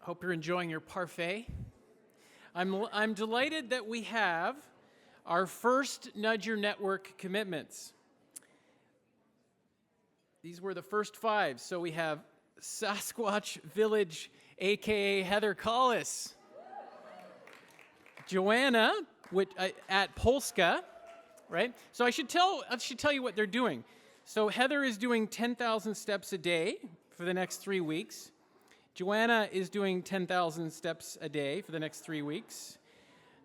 Hope you're enjoying your parfait. I'm delighted that we have our first Nudge Your Network commitments. These were the first 5. So we have Sasquatch Village, aka Heather Collis, Joanna at Polska, right? So I should tell you what they're doing. So Heather is doing 10,000 steps a day for the next 3 weeks. Joanna is doing 10,000 steps a day for the next 3 weeks.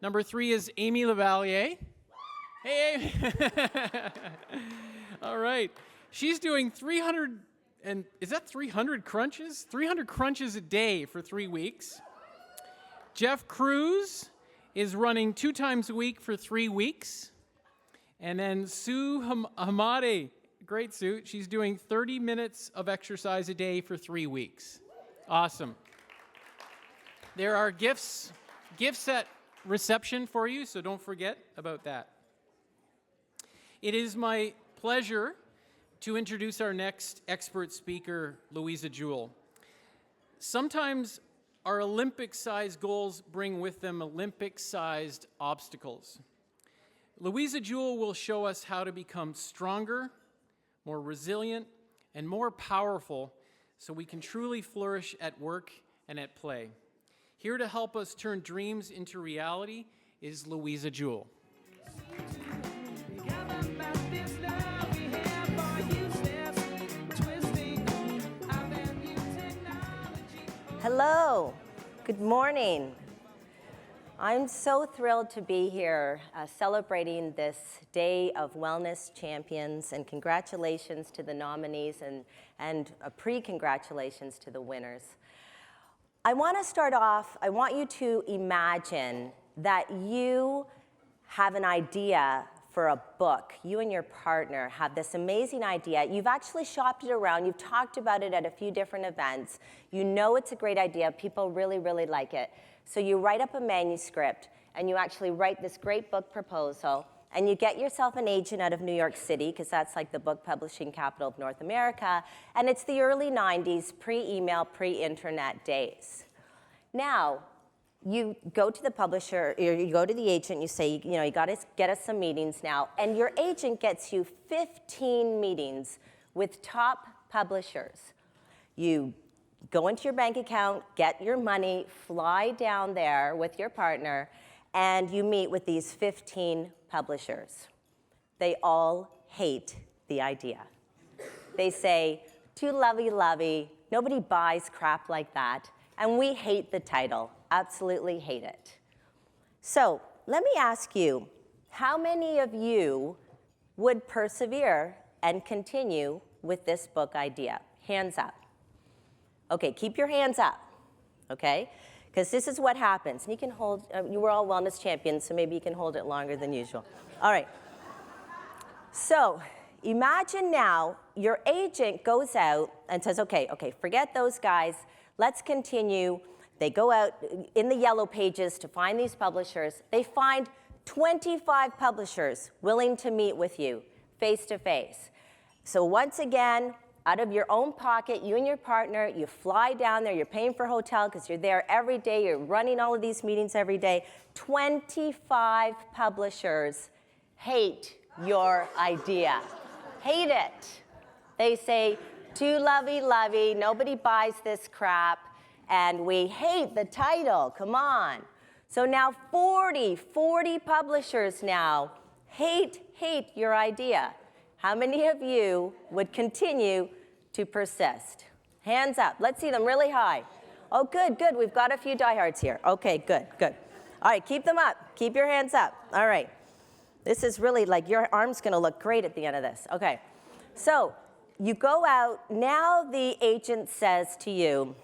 Number 3 is Amy Lavalier. Hey, Amy. All right. She's doing 300, and is that 300 crunches? 300 crunches a day for 3 weeks. Jeff Cruz is running 2 times a week for 3 weeks. And then Sue Hamade, great Sue, she's doing 30 minutes of exercise a day for 3 weeks. Awesome. There are gifts at reception for you, so don't forget about that. It is my pleasure to introduce our next expert speaker, Louisa Jewell. Sometimes our Olympic-sized goals bring with them Olympic-sized obstacles. Louisa Jewell will show us how to become stronger, more resilient, and more powerful so we can truly flourish at work and at play. Here to help us turn dreams into reality is Louisa Jewell. Hello, good morning. I'm so thrilled to be here celebrating this Day of Wellness Champions, and congratulations to the nominees and pre-congratulations to the winners. I want to start off, I want you to imagine that you have an idea for a book. You and your partner have this amazing idea. You've actually shopped it around. You've talked about it at a few different events. You know it's a great idea. People really, really like it. So you write up a manuscript, and you actually write this great book proposal, and you get yourself an agent out of New York City, because that's like the book publishing capital of North America, and it's the early 90s, pre-email, pre-internet days. Now, you go to the publisher, or you go to the agent, you say, you got to get us some meetings now, and your agent gets you 15 meetings with top publishers. You go into your bank account, get your money, fly down there with your partner, and you meet with these 15 publishers. They all hate the idea. They say, too lovey-lovey, nobody buys crap like that, and we hate the title, absolutely hate it. So let me ask you, how many of you would persevere and continue with this book idea? Hands up. Okay, keep your hands up, okay? Because this is what happens. And you can hold, you were all wellness champions, so maybe you can hold it longer than usual. All right. So imagine now your agent goes out and says, okay, forget those guys. Let's continue. They go out in the yellow pages to find these publishers. They find 25 publishers willing to meet with you face to face. So once again, out of your own pocket, you and your partner, you fly down there, you're paying for a hotel because you're there every day, you're running all of these meetings every day. 25 publishers hate your idea. Hate it. They say, too lovey-lovey, nobody buys this crap, and we hate the title, come on. So now 40 publishers now hate your idea. How many of you would continue to persist? Hands up. Let's see them really high. Oh, good. We've got a few diehards here. Okay, good. All right, keep them up. Keep your hands up. All right. This is really like your arm's going to look great at the end of this. Okay. So you go out. Now the agent says to you,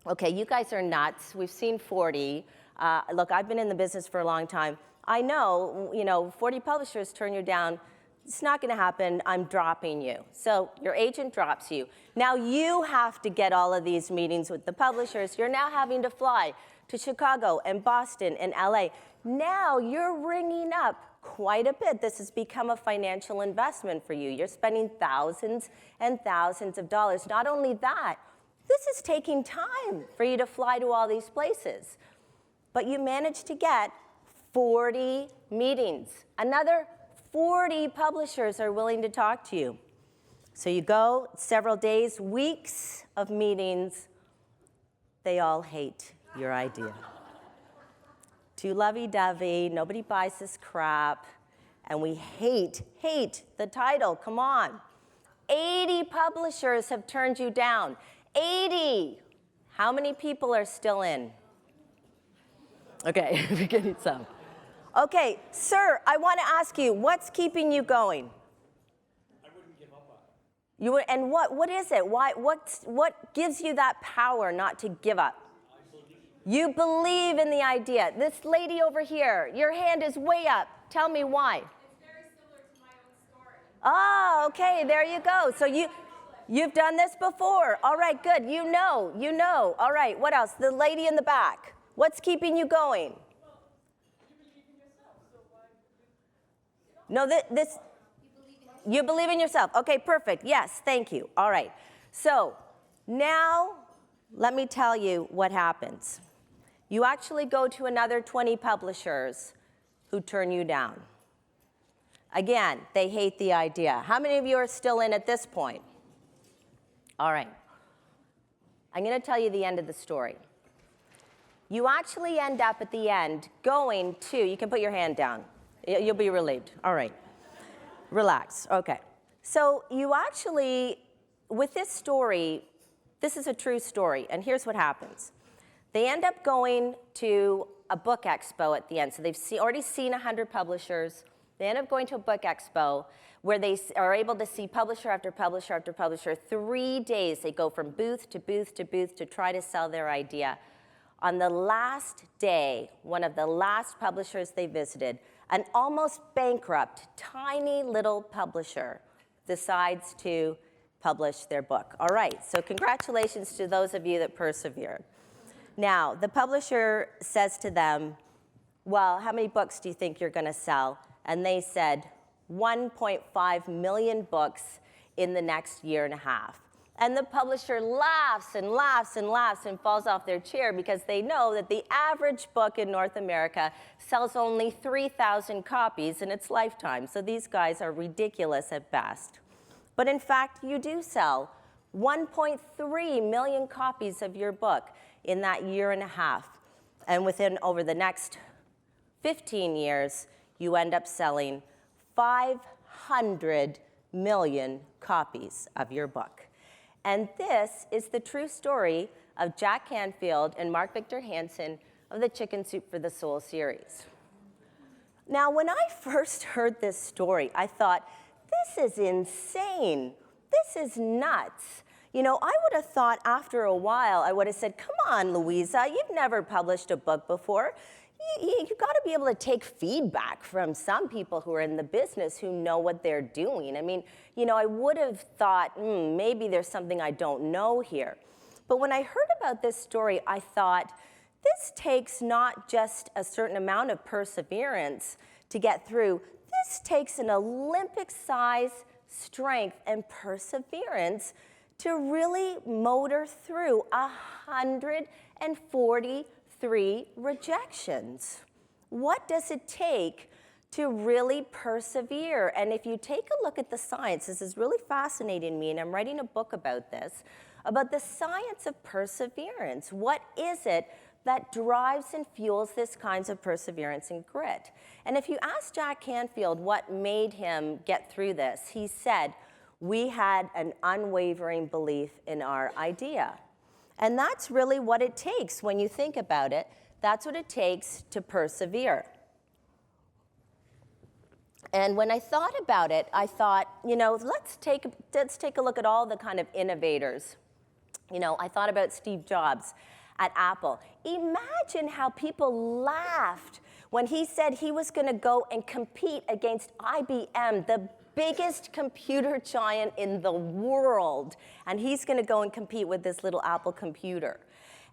okay, you guys are nuts. We've seen 40. Look, I've been in the business for a long time. I know, 40 publishers turn you down. It's not going to happen. I'm dropping you. So your agent drops you. Now you have to get all of these meetings with the publishers. You're now having to fly to Chicago and Boston and LA. Now you're ringing up quite a bit. This has become a financial investment for you. You're spending thousands and thousands of dollars. Not only that, This is taking time for you to fly to all these places. But you managed to get 40 meetings. Another 40 publishers are willing to talk to you. So you go several days, weeks of meetings. They all hate your idea. Too lovey-dovey, nobody buys this crap, and we hate the title. Come on. 80 publishers have turned you down. 80. How many people are still in? Okay, we're getting some. Okay, sir, I want to ask you, what's keeping you going? I wouldn't give up on it. And what is it? What gives you that power not to give up? I believe. You believe in the idea. This lady over here, your hand is way up. Tell me why. It's very similar to my own story. Oh, okay, there you go. So you've done this before. All right, good. You know. All right, what else? The lady in the back. What's keeping you going? Well, you believe in yourself, so why would you? No, you believe in yourself. Okay, perfect. Yes, thank you. All right. So now let me tell you what happens. You actually go to another 20 publishers who turn you down. Again, they hate the idea. How many of you are still in at this point? All right. I'm going to tell you the end of the story. You actually end up at the end going to, you can put your hand down. You'll be relieved. All right. Relax. Okay. So you actually, with this story, this is a true story, and here's what happens. They end up going to a book expo at the end. So they've already seen 100 publishers. They end up going to a book expo where they are able to see publisher after publisher after publisher. 3 days, they go from booth to booth to booth to try to sell their idea. On the last day, one of the last publishers they visited, an almost bankrupt, tiny little publisher, decides to publish their book. All right, so congratulations to those of you that persevered. Now, the publisher says to them, well, how many books do you think you're going to sell? And they said, 1.5 million books in the next year and a half. And the publisher laughs and laughs and laughs and falls off their chair because they know that the average book in North America sells only 3,000 copies in its lifetime. So these guys are ridiculous at best. But in fact, you do sell 1.3 million copies of your book in that year and a half. And over the next 15 years, you end up selling 500 million copies of your book. And this is the true story of Jack Canfield and Mark Victor Hansen of the Chicken Soup for the Soul series. Now, when I first heard this story, I thought, this is insane. This is nuts. You know, I would have thought after a while, I would have said, come on, Louisa, you've never published a book before. You've got to be able to take feedback from some people who are in the business who know what they're doing. I mean, you know, I would have thought, maybe there's something I don't know here. But when I heard about this story, I thought, this takes not just a certain amount of perseverance to get through. This takes an Olympic-size strength and perseverance to really motor through 143 rejections. What does it take to really persevere? And if you take a look at the science, this is really fascinating me, and I'm writing a book about this, about the science of perseverance. What is it that drives and fuels this kinds of perseverance and grit? And if you ask Jack Canfield what made him get through this, he said, we had an unwavering belief in our idea. And that's really what it takes when you think about it. That's what it takes to persevere. And when I thought about it, I thought, you know, let's take a look at all the kind of innovators. You know, I thought about Steve Jobs at Apple. Imagine how people laughed when he said he was going to go and compete against IBM, the biggest computer giant in the world, and he's going to go and compete with this little Apple computer.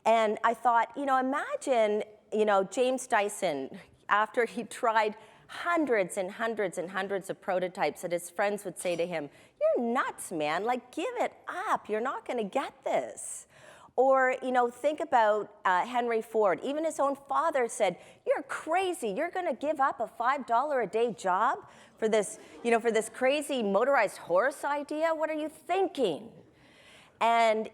And I thought, you know, imagine, you know, James Dyson, after he tried hundreds and hundreds and hundreds of prototypes, that his friends would say to him, you're nuts, man, like, give it up, you're not going to get this. Or, think about Henry Ford. Even his own father said, "You're crazy. You're going to give up a $5 a day job for this, for this crazy motorized horse idea? What are you thinking?" And,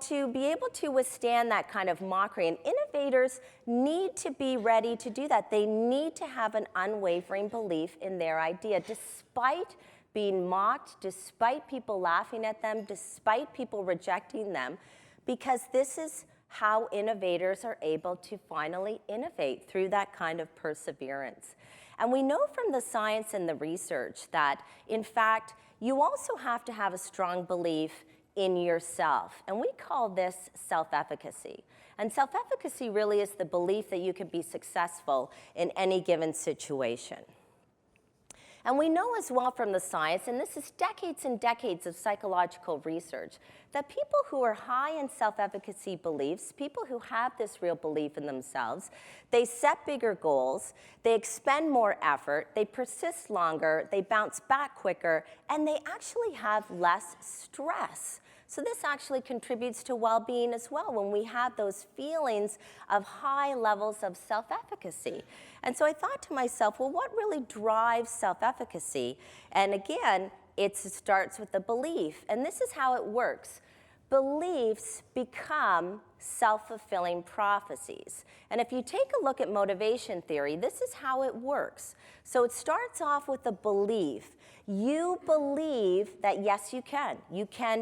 to be able to withstand that kind of mockery, and innovators need to be ready to do that. They need to have an unwavering belief in their idea, despite being mocked, despite people laughing at them, despite people rejecting them, because this is how innovators are able to finally innovate, through that kind of perseverance. And we know from the science and the research that, in fact, you also have to have a strong belief in yourself. And we call this self-efficacy. And self-efficacy really is the belief that you can be successful in any given situation. And we know as well from the science, and this is decades and decades of psychological research, that people who are high in self-efficacy beliefs, people who have this real belief in themselves, they set bigger goals, they expend more effort, they persist longer, they bounce back quicker, and they actually have less stress. So this actually contributes to well-being as well, when we have those feelings of high levels of self-efficacy. And so I thought to myself, well, what really drives self-efficacy? And again, it starts with the belief. And this is how it works. Beliefs become self-fulfilling prophecies. And if you take a look at motivation theory, this is how it works. So it starts off with a belief. You believe that, yes, you can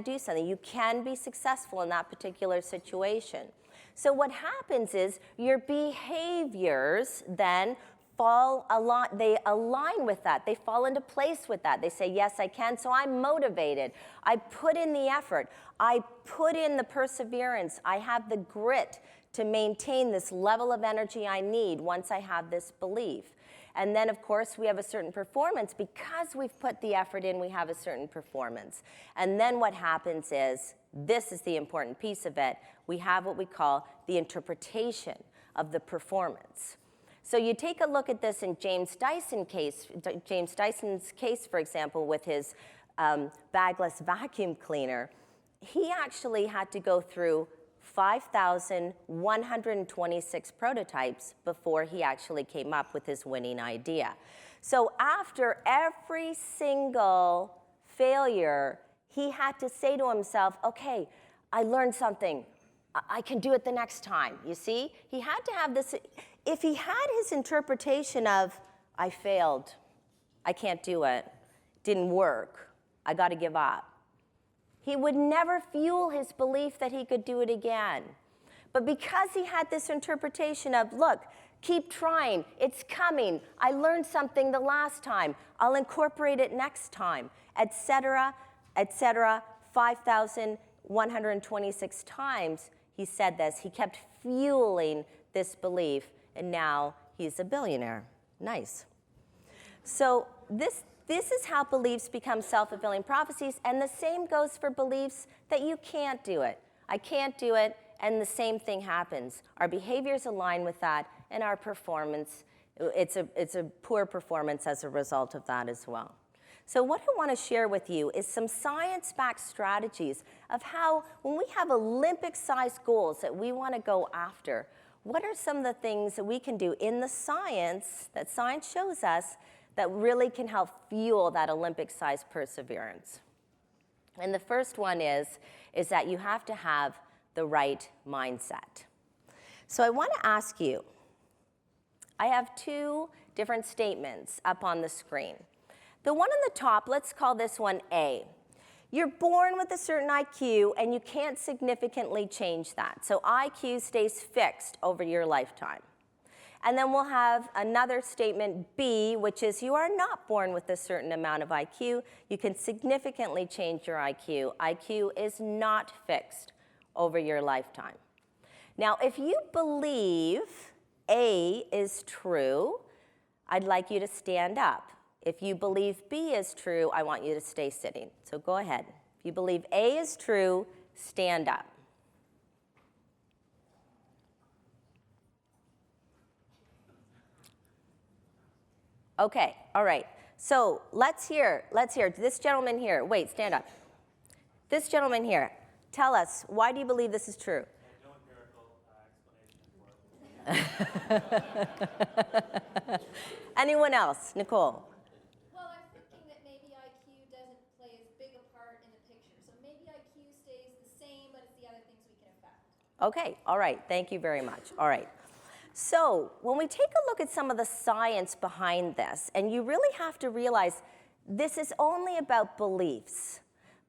do something, you can be successful in that particular situation. So what happens is your behaviors then they align with that. They fall into place with that. They say, yes, I can, so I'm motivated. I put in the effort. I put in the perseverance. I have the grit to maintain this level of energy I need once I have this belief. And then, of course, we have a certain performance. Because we've put the effort in, we have a certain performance. And then what happens is, this is the important piece of it, we have what we call the interpretation of the performance. So you take a look at this in James Dyson's case, for example, with his bagless vacuum cleaner. He actually had to go through 5,126 prototypes before he actually came up with his winning idea. So after every single failure, he had to say to himself, okay, I learned something. I can do it the next time, you see? He had to have this. If he had his interpretation of, I failed, I can't do it, didn't work, I got to give up, he would never fuel his belief that he could do it again. But because he had this interpretation of, look, keep trying, it's coming, I learned something the last time, I'll incorporate it next time, etc., 5,126 times he said this. He kept fueling this belief, and now he's a billionaire. Nice. So this is how beliefs become self-fulfilling prophecies, and the same goes for beliefs that you can't do it. I can't do it, and the same thing happens. Our behaviors align with that, and our performance, it's a poor performance as a result of that as well. So what I want to share with you is some science-backed strategies of how, when we have Olympic-sized goals that we want to go after, what are some of the things that we can do in the science, that science shows us, that really can help fuel that Olympic-sized perseverance? And the first one is that you have to have the right mindset. So I want to ask you, I have two different statements up on the screen. The one on the top, let's call this one A. You're born with a certain IQ, and you can't significantly change that. So IQ stays fixed over your lifetime. And then we'll have another statement, B, which is you are not born with a certain amount of IQ. You can significantly change your IQ. IQ is not fixed over your lifetime. Now, if you believe A is true, I'd like you to stand up. If you believe B is true, I want you to stay sitting. So go ahead. If you believe A is true, stand up. Okay, all right. So let's hear this gentleman here. Wait, stand up. This gentleman here, tell us, why do you believe this is true? Anyone else? Nicole? Well, I'm thinking that maybe IQ doesn't play as big a part in the picture. So maybe IQ stays the same, but it's the other things we can affect. Okay, all right, thank you very much. All right. So when we take a look at some of the science behind this, and you really have to realize this is only about beliefs,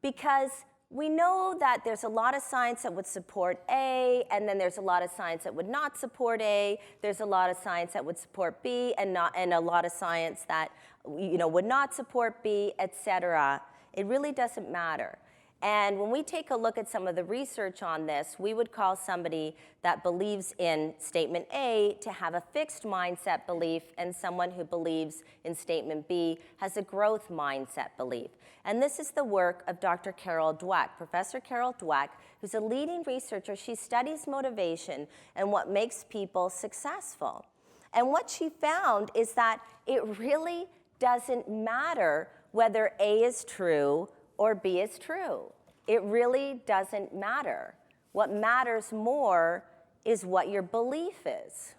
because we know that there's a lot of science that would support A, and then there's a lot of science that would not support A. There's a lot of science that would support B, and a lot of science that would not support B, etc. It really doesn't matter. And when we take a look at some of the research on this, we would call somebody that believes in statement A to have a fixed mindset belief, and someone who believes in statement B has a growth mindset belief. And this is the work of Dr. Carol Dweck, Professor Carol Dweck, who's a leading researcher. She studies motivation and what makes people successful. And what she found is that it really doesn't matter whether A is true or B is true. It really doesn't matter. What matters more is what your belief is.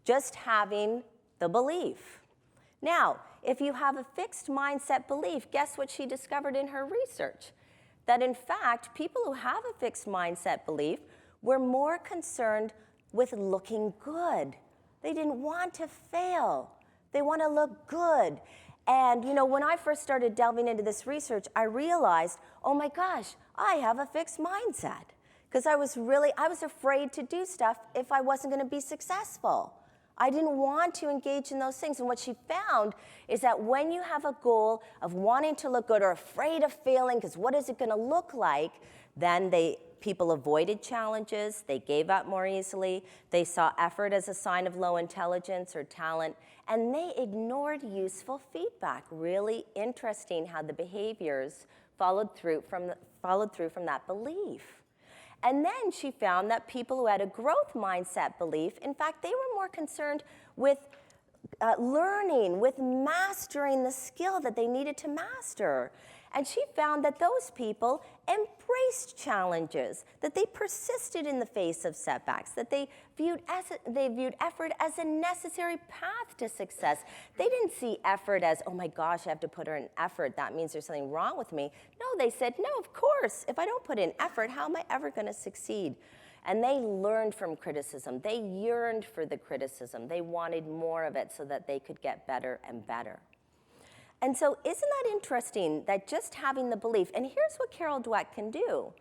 Just having the belief. Now, if you have a fixed mindset belief, guess what she discovered in her research? That in fact, people who have a fixed mindset belief were more concerned with looking good. They didn't want to fail. They want to look good. And when I first started delving into this research, I realized, oh my gosh, I have a fixed mindset. Because I was afraid to do stuff if I wasn't going to be successful. I didn't want to engage in those things. And what she found is that when you have a goal of wanting to look good or afraid of failing, because what is it going to look like, then people avoided challenges, they gave up more easily, they saw effort as a sign of low intelligence or talent, and they ignored useful feedback. Really interesting how the behaviors followed through from that belief. And then she found that people who had a growth mindset belief, in fact, they were more concerned with learning, with mastering the skill that they needed to master. And she found that those people embraced challenges, that they persisted in the face of setbacks, that they viewed effort as a necessary path to success. They didn't see effort as, oh my gosh, I have to put in effort, that means there's something wrong with me. No, they said, no, of course, if I don't put in effort, how am I ever going to succeed? And they learned from criticism. They yearned for the criticism. They wanted more of it so that they could get better and better. And so isn't that interesting that just having the belief, and here's what Carol Dweck can do.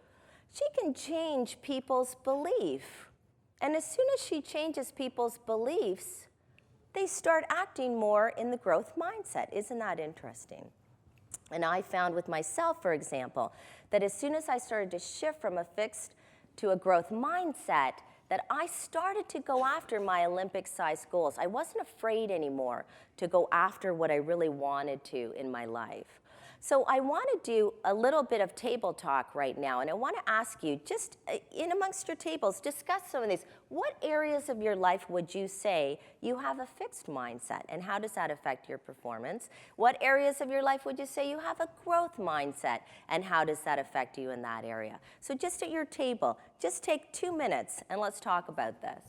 She can change people's belief. And as soon as she changes people's beliefs, they start acting more in the growth mindset. Isn't that interesting? And I found with myself, for example, that as soon as I started to shift from a fixed to a growth mindset, that I started to go after my Olympic-sized goals. I wasn't afraid anymore to go after what I really wanted to in my life. So I want to do a little bit of table talk right now, and I want to ask you, just in amongst your tables, discuss some of these. What areas of your life would you say you have a fixed mindset, and how does that affect your performance? What areas of your life would you say you have a growth mindset, and how does that affect you in that area? So just at your table, just take 2 minutes, and let's talk about this.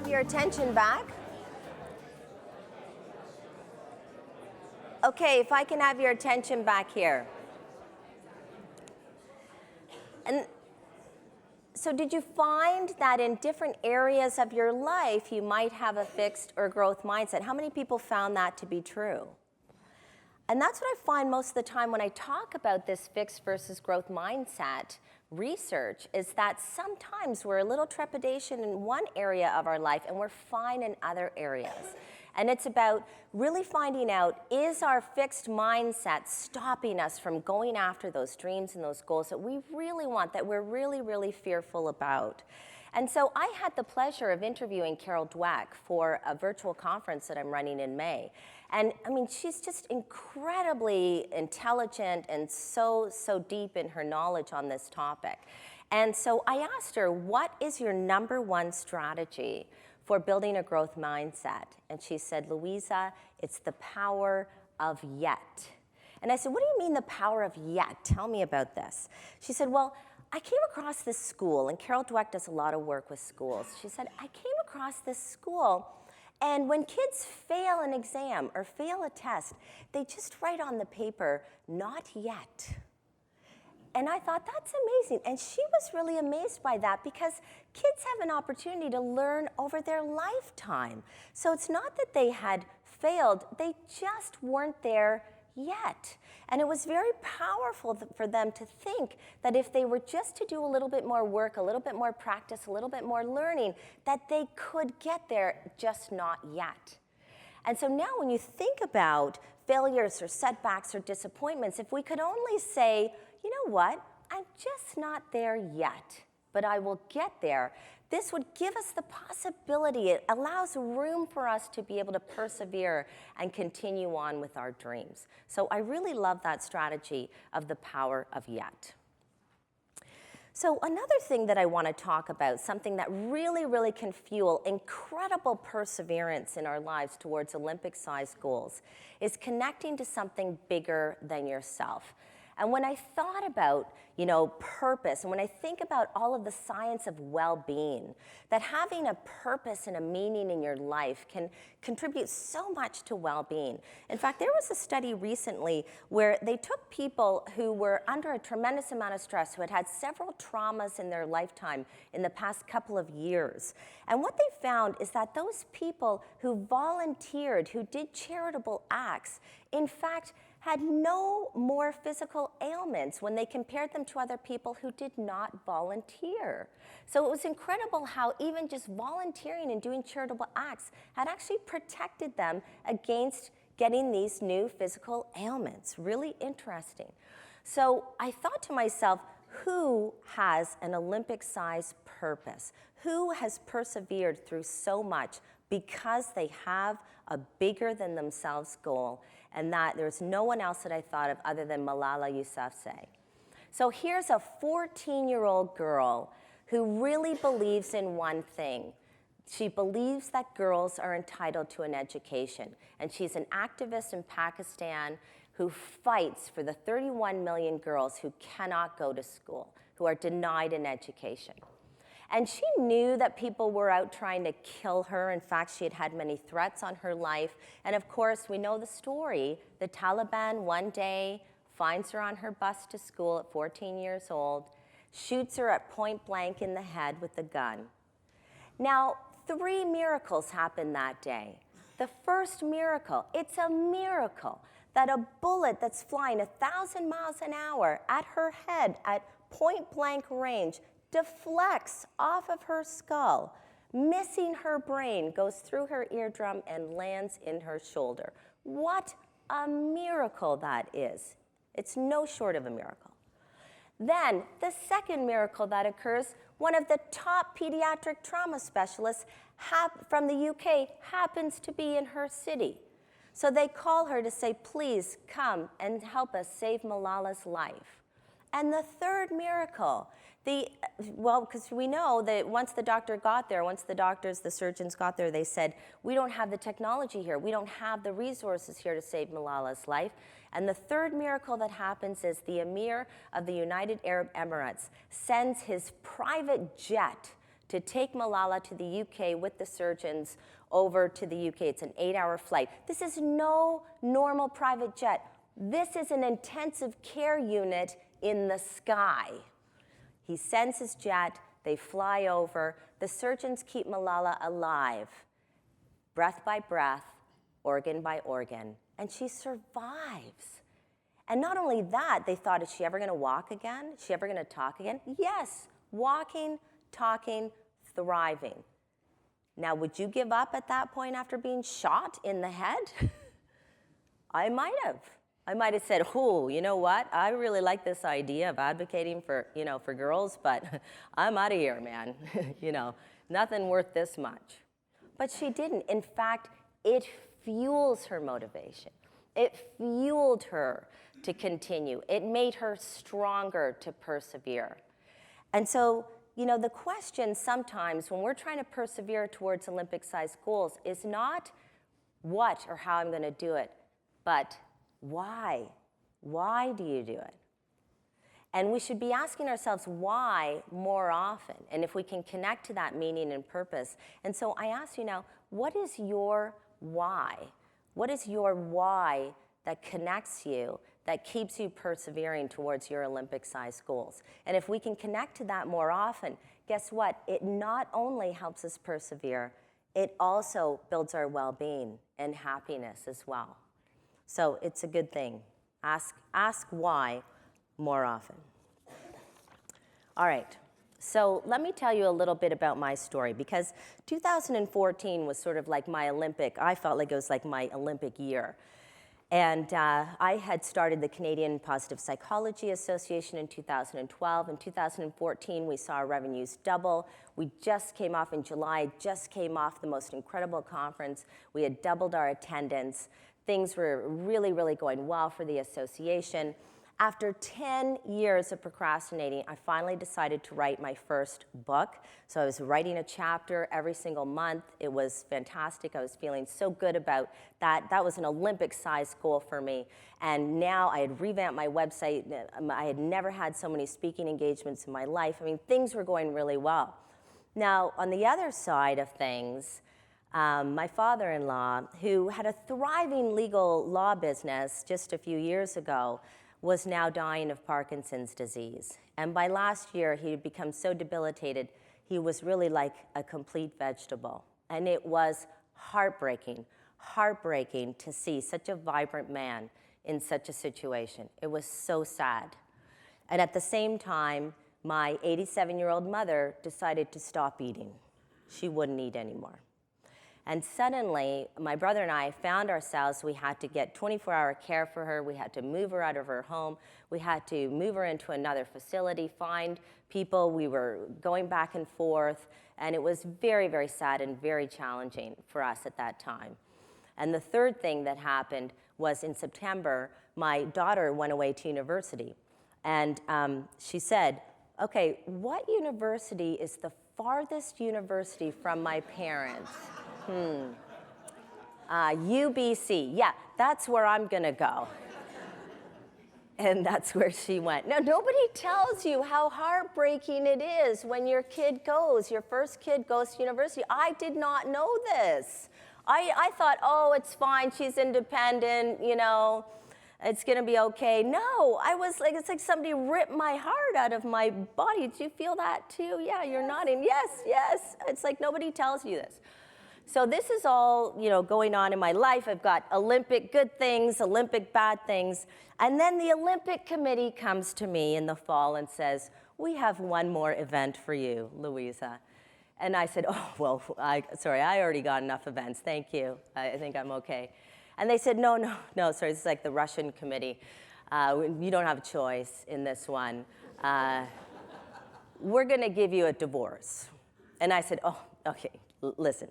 have your attention back. Okay, if I can have your attention back here. And so did you find that in different areas of your life you might have a fixed or growth mindset? How many people found that to be true? And that's what I find most of the time when I talk about this fixed versus growth mindset research, is that sometimes we're a little trepidation in one area of our life and we're fine in other areas. And it's about really finding out, is our fixed mindset stopping us from going after those dreams and those goals that we really want, that we're really, really fearful about? And so I had the pleasure of interviewing Carol Dweck for a virtual conference that I'm running in May. And I mean, she's just incredibly intelligent and so deep in her knowledge on this topic. And so I asked her, what is your #1 strategy for building a growth mindset? And she said, Louisa, it's the power of yet. And I said, what do you mean the power of yet? Tell me about this. She said, well, I came across this school, and Carol Dweck does a lot of work with schools. She said, I came across this school, and when kids fail an exam or fail a test, they just write on the paper, not yet. And I thought, that's amazing. And she was really amazed by that, because kids have an opportunity to learn over their lifetime. So it's not that they had failed, they just weren't there yet. And it was very powerful for them to think that if they were just to do a little bit more work, a little bit more practice, a little bit more learning, that they could get there, just not yet. And so now when you think about failures or setbacks or disappointments, if we could only say, you know what, I'm just not there yet, but I will get there, this would give us the possibility. It allows room for us to be able to persevere and continue on with our dreams. So I really love that strategy of the power of yet. So another thing that I want to talk about, something that really, really can fuel incredible perseverance in our lives towards Olympic-sized goals, is connecting to something bigger than yourself. And when I thought about, purpose, and when I think about all of the science of well-being, that having a purpose and a meaning in your life can contribute so much to well-being. In fact, there was a study recently where they took people who were under a tremendous amount of stress, who had had several traumas in their lifetime in the past couple of years. And what they found is that those people who volunteered, who did charitable acts, in fact, had no more physical ailments when they compared them to other people who did not volunteer. So it was incredible how even just volunteering and doing charitable acts had actually protected them against getting these new physical ailments. Really interesting. So I thought to myself, who has an Olympic-sized purpose? Who has persevered through so much because they have a bigger than themselves goal? And that there's no one else that I thought of other than Malala Yousafzai. So here's a 14-year-old girl who really believes in one thing. She believes that girls are entitled to an education. And she's an activist in Pakistan who fights for the 31 million girls who cannot go to school, who are denied an education. And she knew that people were out trying to kill her. In fact, she had had many threats on her life. And of course, we know the story. The Taliban one day finds her on her bus to school at 14 years old, shoots her at point blank in the head with a gun. Now, 3 miracles happened that day. The first miracle, it's a miracle that a bullet that's flying 1,000 miles an hour at her head at point blank range deflects off of her skull, missing her brain, goes through her eardrum and lands in her shoulder. What a miracle that is. It's no short of a miracle. Then, the second miracle that occurs, one of the top pediatric trauma specialists from the UK happens to be in her city. So they call her to say, please come and help us save Malala's life. And the third miracle, because we know that once the doctor got there, the surgeons got there, they said, we don't have the technology here. We don't have the resources here to save Malala's life. And the third miracle that happens is the Emir of the United Arab Emirates sends his private jet to take Malala to the UK with the surgeons over to the UK. It's an 8-hour flight. This is no normal private jet. This is an intensive care unit in the sky. He sends his jet, they fly over. The surgeons keep Malala alive, breath by breath, organ by organ, and she survives. And not only that, they thought, is she ever going to walk again? Is she ever going to talk again? Yes, walking, talking, thriving. Now, would you give up at that point after being shot in the head? I might have. I might have said, oh, you know what? I really like this idea of advocating for, for girls, but I'm out of here, man. Nothing worth this much. But she didn't. In fact, it fuels her motivation. It fueled her to continue. It made her stronger to persevere. And so, the question sometimes when we're trying to persevere towards Olympic-sized goals is not what or how I'm going to do it, but why? Why do you do it? And we should be asking ourselves why more often, and if we can connect to that meaning and purpose. And so I ask you now, what is your why? What is your why that connects you, that keeps you persevering towards your Olympic-sized goals? And if we can connect to that more often, guess what? It not only helps us persevere, it also builds our well-being and happiness as well. So it's a good thing. Ask why more often. All right, so let me tell you a little bit about my story, because 2014 was sort of like I felt like it was like my Olympic year. And I had started the Canadian Positive Psychology Association in 2012. In 2014, we saw our revenues double. We just came off in July, just came off the most incredible conference. We had doubled our attendance. Things were really, really going well for the association. After 10 years of procrastinating, I finally decided to write my first book. So I was writing a chapter every single month. It was fantastic. I was feeling so good about that. That was an Olympic-sized goal for me. And now I had revamped my website. I had never had so many speaking engagements in my life. I mean, things were going really well. Now, on the other side of things, my father-in-law, who had a thriving legal law business just a few years ago, was now dying of Parkinson's disease. And by last year, he had become so debilitated, he was really like a complete vegetable. And it was heartbreaking to see such a vibrant man in such a situation. It was so sad. And at the same time, my 87-year-old mother decided to stop eating. She wouldn't eat anymore. And suddenly, my brother and I found ourselves, we had to get 24-hour care for her. We had to move her out of her home. We had to move her into another facility, find people. We were going back and forth. And it was very, very sad and very challenging for us at that time. And the third thing that happened was in September, my daughter went away to university. And she said, okay, what university is the farthest university from my parents? UBC. Yeah, that's where I'm going to go. And that's where she went. Now, nobody tells you how heartbreaking it is when your first kid goes to university. I did not know this. I thought, oh, it's fine. She's independent, it's going to be okay. No, I was like, it's like somebody ripped my heart out of my body. Did you feel that too? Yeah, you're nodding. Yes. It's like nobody tells you this. So this is all, going on in my life. I've got Olympic good things, Olympic bad ththings. And then the Olympic committee comes to me in the fall and says, we have one more event for you, Louisa. And I said, oh, well, I already got enough events. Thank you. I think I'm okay. And they said, no, sorry, this is like the Russian committee. You don't have a choice in this one. We're going to give you a divorce. And I said, oh, okay. Listen.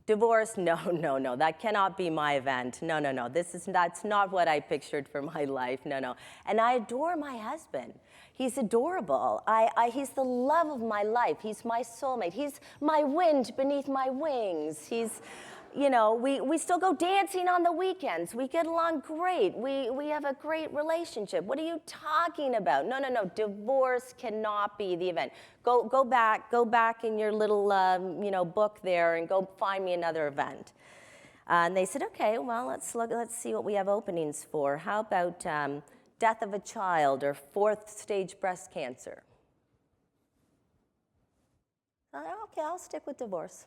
Divorce, no, that cannot be my event. No, that's not what I pictured for my life, no. And I adore my husband. He's adorable. He's the love of my life. He's my soulmate. He's my wind beneath my wings. He's You know, we still go dancing on the weekends. We get along great. We have a great relationship. What are you talking about? No, no, no. Divorce cannot be the event. Go back in your little book there and go find me another event. And they said, okay, well, let's see what we have openings for. How about death of a child or 4th stage breast cancer? Okay, I'll stick with divorce.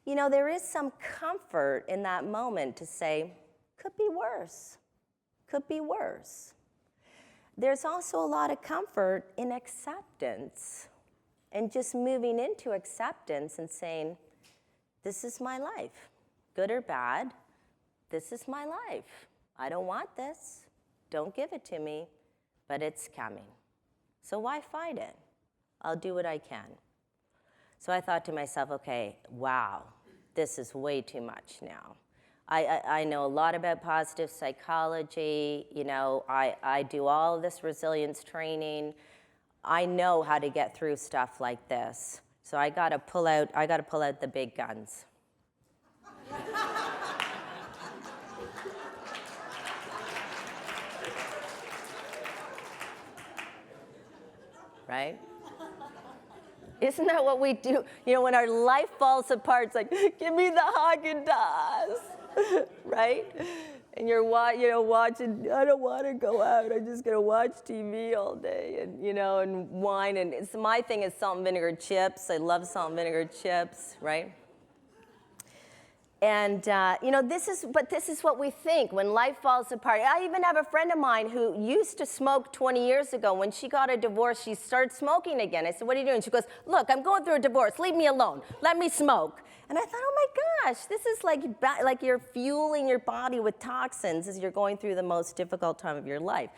You know, there is some comfort in that moment to say, could be worse, could be worse. There's also a lot of comfort in acceptance and just moving into acceptance and saying, this is my life, good or bad, this is my life. I don't want this, don't give it to me, but it's coming. So why fight it? I'll do what I can. So I thought to myself, okay, wow, this is way too much now. I know a lot about positive psychology. You know, I do all of this resilience training. I know how to get through stuff like this. So I got to pull out the big guns. Right? Isn't that what we do? You know, when our life falls apart, it's like, give me the Haagen-Dazs, right? And you're watching, I don't want to go out. I'm just going to watch TV all day and wine. And my thing is salt and vinegar chips. I love salt and vinegar chips, right? And, this is what we think when life falls apart. I even have a friend of mine who used to smoke 20 years ago. When she got a divorce, she started smoking again. I said, what are you doing? She goes, look, I'm going through a divorce. Leave me alone. Let me smoke. And I thought, oh my gosh, this is like you're fueling your body with toxins as you're going through the most difficult time of your life.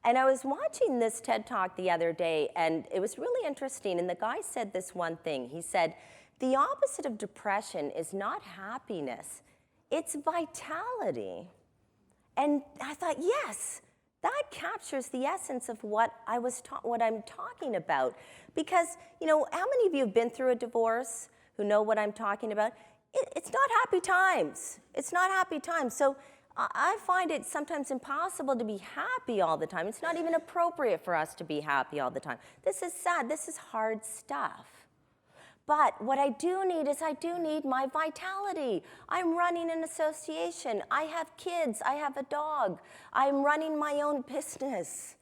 And I was watching this TED Talk the other day, and it was really interesting. And the guy said this one thing. He said, the opposite of depression is not happiness, it's vitality. And I thought, yes, that captures the essence of what I'm talking about. Because, how many of you have been through a divorce who know what I'm talking about? It's not happy times. It's not happy times. So I find it sometimes impossible to be happy all the time. It's not even appropriate for us to be happy all the time. This is sad. This is hard stuff. But what I do need my vitality. I'm running an association. I have kids. I have a dog. I'm running my own business.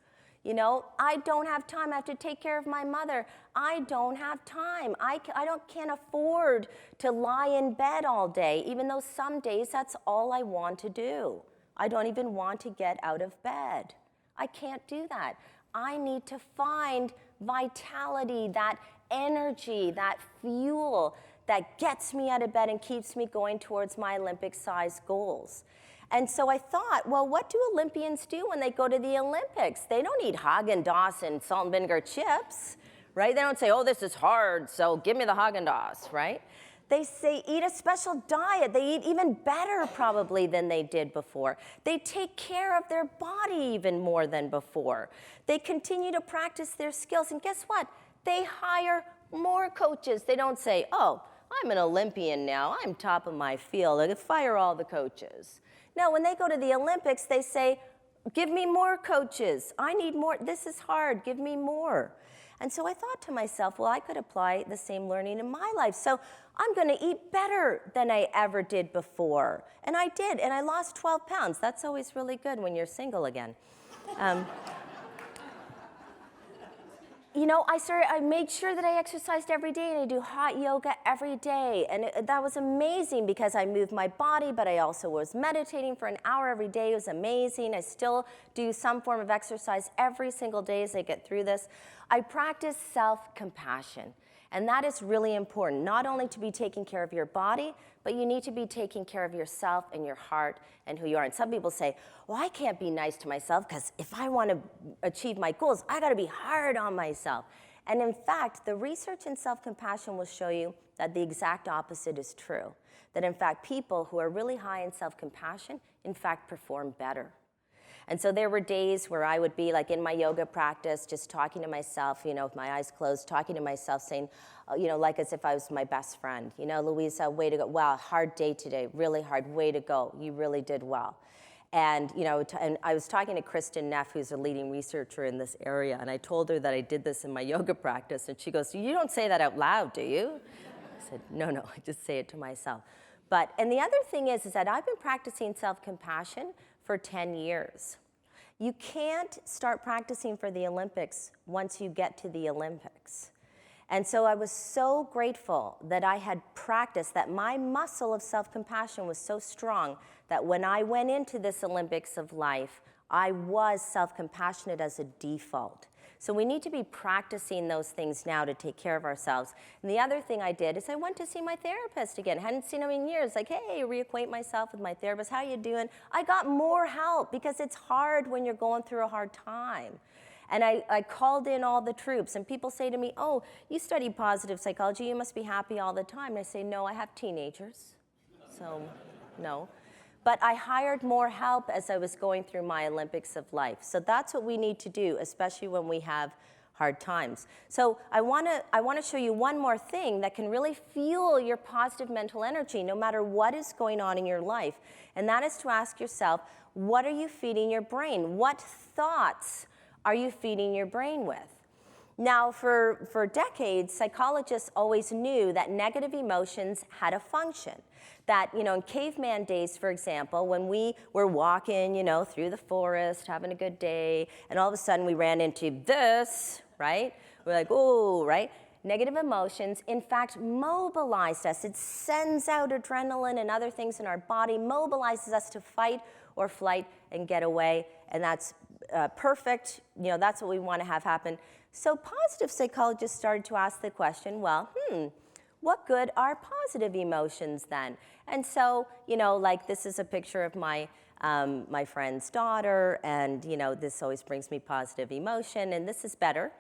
I don't have time. I have to take care of my mother. I don't have time. I can't afford to lie in bed all day, even though some days that's all I want to do. I don't even want to get out of bed. I can't do that. I need to find vitality, that energy, that fuel that gets me out of bed and keeps me going towards my Olympic-sized goals. And so I thought, well, what do Olympians do when they go to the Olympics? They don't eat Haagen-Dazs and salt and vinegar chips, right? They don't say, oh, this is hard, so give me the Haagen-Dazs, right? They say eat a special diet. They eat even better probably than they did before. They take care of their body even more than before. They continue to practice their skills. And guess what? They hire more coaches. They don't say, oh, I'm an Olympian now. I'm top of my field. I could fire all the coaches. No, when they go to the Olympics, they say, give me more coaches. I need more. This is hard. Give me more. And so I thought to myself, well, I could apply the same learning in my life. So I'm going to eat better than I ever did before. And I did, and I lost 12 pounds. That's always really good when you're single again. I made sure that I exercised every day, and I do hot yoga every day. And that was amazing because I moved my body, but I also was meditating for an hour every day. It was amazing. I still do some form of exercise every single day as I get through this. I practice self-compassion. And that is really important, not only to be taking care of your body, but you need to be taking care of yourself and your heart and who you are. And some people say, well, I can't be nice to myself because if I want to achieve my goals, I got to be hard on myself. And in fact, the research in self-compassion will show you that the exact opposite is true. That in fact, people who are really high in self-compassion, in fact, perform better. And so there were days where I would be like in my yoga practice, just talking to myself, with my eyes closed, talking to myself, saying, like as if I was my best friend. Louisa, way to go. Wow, hard day today, really hard, way to go. You really did well. And, and I was talking to Kristen Neff, who's a leading researcher in this area, and I told her that I did this in my yoga practice, and she goes, you don't say that out loud, do you? I said, no, I just say it to myself. And the other thing is that I've been practicing self-compassion for 10 years. You can't start practicing for the Olympics once you get to the Olympics. And so I was so grateful that I had practiced, that my muscle of self-compassion was so strong that when I went into this Olympics of life, I was self-compassionate as a default. So we need to be practicing those things now to take care of ourselves. And the other thing I did is I went to see my therapist again. Hadn't seen him in years. Like, hey, reacquaint myself with my therapist. How you doing? I got more help because it's hard when you're going through a hard time. And I called in all the troops. And people say to me, oh, you study positive psychology. You must be happy all the time. And I say, no, I have teenagers. So, no. But I hired more help as I was going through my Olympics of life. So that's what we need to do, especially when we have hard times. So I want to show you one more thing that can really fuel your positive mental energy no matter what is going on in your life. And that is to ask yourself, what are you feeding your brain? What thoughts are you feeding your brain with? Now, for decades, psychologists always knew that negative emotions had a function. That, in caveman days, for example, when we were walking, through the forest, having a good day, and all of a sudden we ran into this, right? We're like, oh, right? Negative emotions, in fact, mobilized us. It sends out adrenaline and other things in our body, mobilizes us to fight or flight and get away, and that's perfect. That's what we want to have happen. So positive psychologists started to ask the question, well, what good are positive emotions then? And so, like this is a picture of my friend's daughter, and this always brings me positive emotion, and this is better.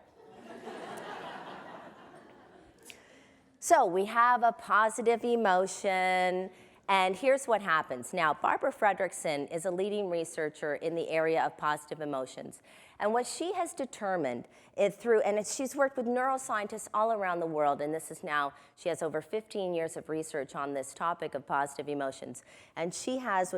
So we have a positive emotion, and here's what happens. Now, Barbara Fredrickson is a leading researcher in the area of positive emotions. And what she has determined is she's worked with neuroscientists all around the world, and she has over 15 years of research on this topic of positive emotions. And she has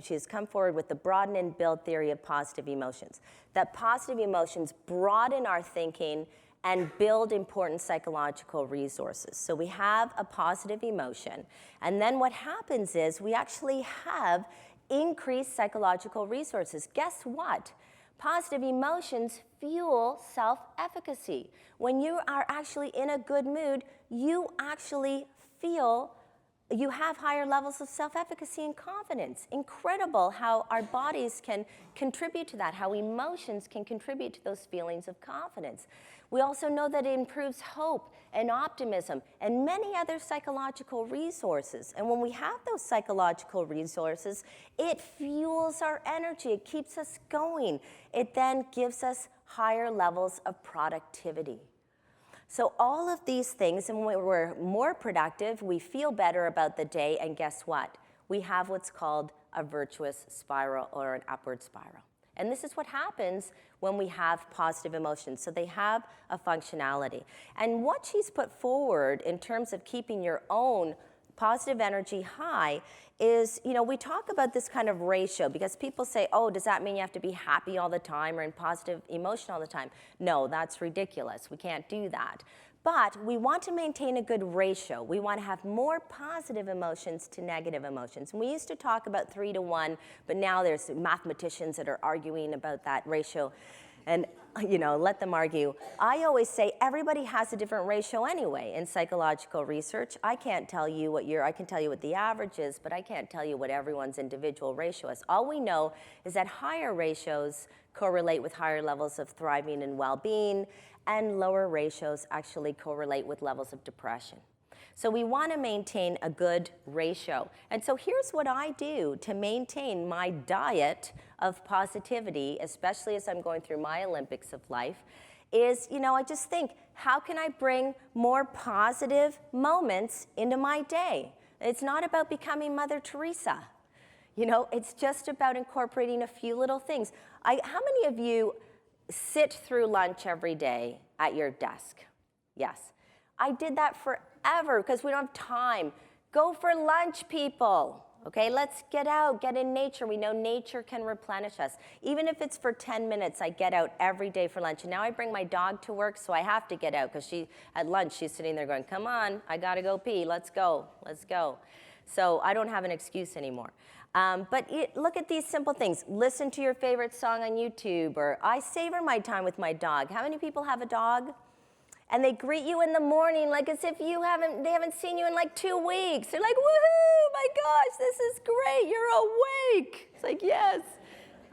she has come forward with the broaden and build theory of positive emotions. That positive emotions broaden our thinking and build important psychological resources. So we have a positive emotion, and then what happens is we actually have increased psychological resources. Guess what? Positive emotions fuel self-efficacy. When you are actually in a good mood, you actually feel you have higher levels of self-efficacy and confidence. Incredible how our bodies can contribute to that, how emotions can contribute to those feelings of confidence. We also know that it improves hope and optimism and many other psychological resources. And when we have those psychological resources, it fuels our energy. It keeps us going. It then gives us higher levels of productivity. So all of these things, and when we're more productive, we feel better about the day, and guess what? We have what's called a virtuous spiral or an upward spiral. And this is what happens when we have positive emotions. So they have a functionality. And what she's put forward in terms of keeping your own positive energy high is, we talk about this kind of ratio because people say, oh, does that mean you have to be happy all the time or in positive emotion all the time? No, that's ridiculous. We can't do that. But we want to maintain a good ratio. We want to have more positive emotions to negative emotions. And we used to talk about 3 to 1, but now there's mathematicians that are arguing about that ratio. And, let them argue. I always say everybody has a different ratio anyway in psychological research. I can't tell you I can tell you what the average is, but I can't tell you what everyone's individual ratio is. All we know is that higher ratios correlate with higher levels of thriving and well-being, and lower ratios actually correlate with levels of depression. So we want to maintain a good ratio. And so here's what I do to maintain my diet of positivity, especially as I'm going through my Olympics of life, is, I just think, how can I bring more positive moments into my day? It's not about becoming Mother Teresa. You know, it's just about incorporating a few little things. How many of you sit through lunch every day at your desk? Yes. I did that forever because we don't have time. Go for lunch, people. Okay, let's get out, get in nature. We know nature can replenish us. Even if it's for 10 minutes, I get out every day for lunch. And now I bring my dog to work, so I have to get out because at lunch, she's sitting there going, come on, I gotta go pee, let's go, let's go. So I don't have an excuse anymore. But look at these simple things. Listen to your favorite song on YouTube, or I savor my time with my dog. How many people have a dog? And they greet you in the morning like as if they haven't seen you in like 2 weeks. They're like, woohoo, my gosh, this is great, you're awake. It's like, yes,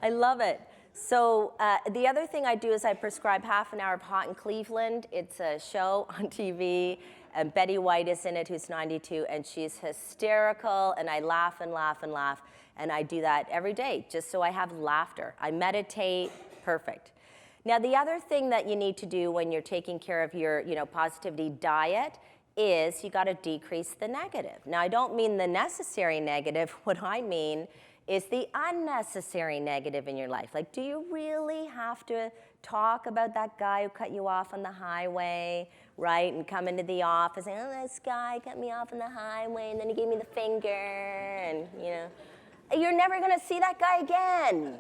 I love it. So the other thing I do is I prescribe half an hour of Hot in Cleveland. It's a show on TV, and Betty White is in it, who's 92, and she's hysterical, and I laugh and laugh and laugh, and I do that every day just so I have laughter. I meditate, perfect. Now, the other thing that you need to do when you're taking care of your positivity diet is you got to decrease the negative. Now, I don't mean the necessary negative. What I mean is the unnecessary negative in your life. Like, do you really have to talk about that guy who cut you off on the highway, right? And come into the office and, oh, this guy cut me off on the highway, and then he gave me the finger, and, you're never going to see that guy again.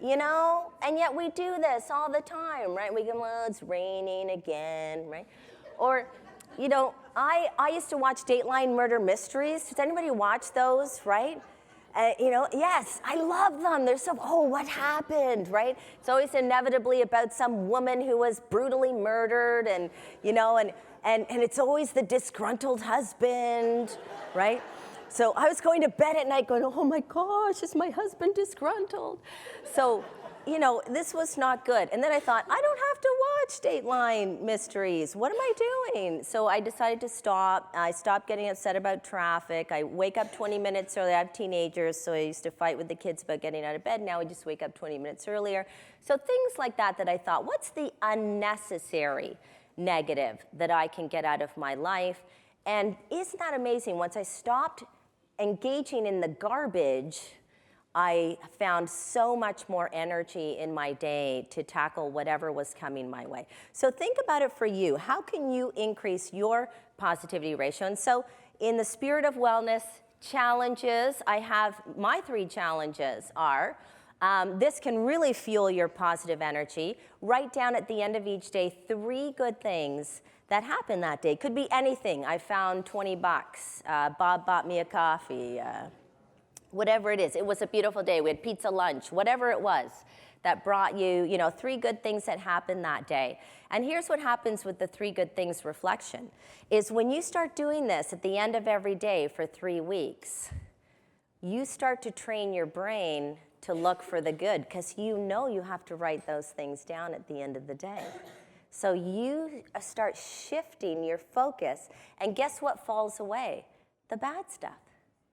And yet we do this all the time, right? We go, well, it's raining again, right? Or, I used to watch Dateline Murder Mysteries. Does anybody watch those, right? Yes, I love them. They're so, what happened, right? It's always inevitably about some woman who was brutally murdered, and it's always the disgruntled husband, right? So I was going to bed at night going, oh my gosh, is my husband disgruntled? So, this was not good. And then I thought, I don't have to watch Dateline Mysteries. What am I doing? So I decided to stop. I stopped getting upset about traffic. I wake up 20 minutes early. I have teenagers, so I used to fight with the kids about getting out of bed. Now I just wake up 20 minutes earlier. So things like that I thought, what's the unnecessary negative that I can get out of my life? And isn't that amazing? Once I stopped engaging in the garbage, I found so much more energy in my day to tackle whatever was coming my way. So think about it for you. How can you increase your positivity ratio? And so in the spirit of wellness challenges, I have my 3 challenges are, this can really fuel your positive energy. Write down at the end of each day 3 good things that happened that day. Could be anything. I found $20. Bob bought me a coffee. Whatever it is. It was a beautiful day. We had pizza lunch. Whatever it was that brought you, 3 good things that happened that day. And here's what happens with the 3 good things reflection, is when you start doing this at the end of every day for 3 weeks, you start to train your brain to look for the good, because you have to write those things down at the end of the day. So you start shifting your focus, and guess what falls away? The bad stuff.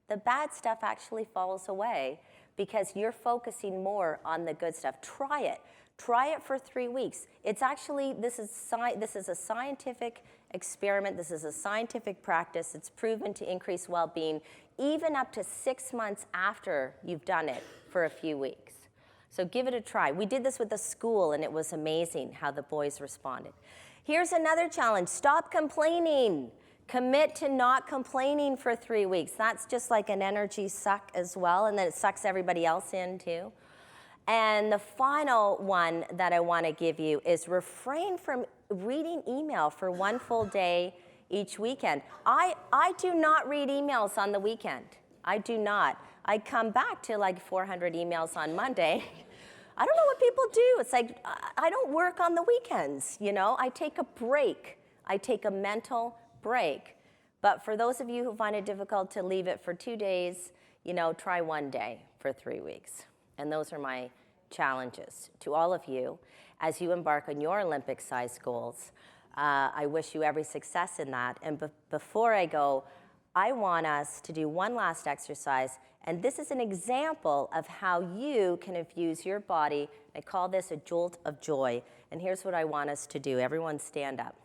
The bad stuff actually falls away because you're focusing more on the good stuff. Try it. Try it for 3 weeks. It's actually, this is a scientific experiment. This is a scientific practice. It's proven to increase well-being even up to 6 months after you've done it for a few weeks. So give it a try. We did this with the school, and it was amazing how the boys responded. Here's another challenge. Stop complaining. Commit to not complaining for 3 weeks. That's just like an energy suck as well, and then it sucks everybody else in too. And the final one that I want to give you is refrain from reading email for 1 full day each weekend. I do not read emails on the weekend. I do not. I come back to like 400 emails on Monday. I don't know what people do. It's like, I don't work on the weekends, I take a break. I take a mental break. But for those of you who find it difficult to leave it for 2 days, try 1 day for 3 weeks. And those are my challenges to all of you as you embark on your Olympic-sized goals. I wish you every success in that. And before I go, I want us to do one last exercise. And this is an example of how you can infuse your body. I call this a jolt of joy. And here's what I want us to do. Everyone stand up.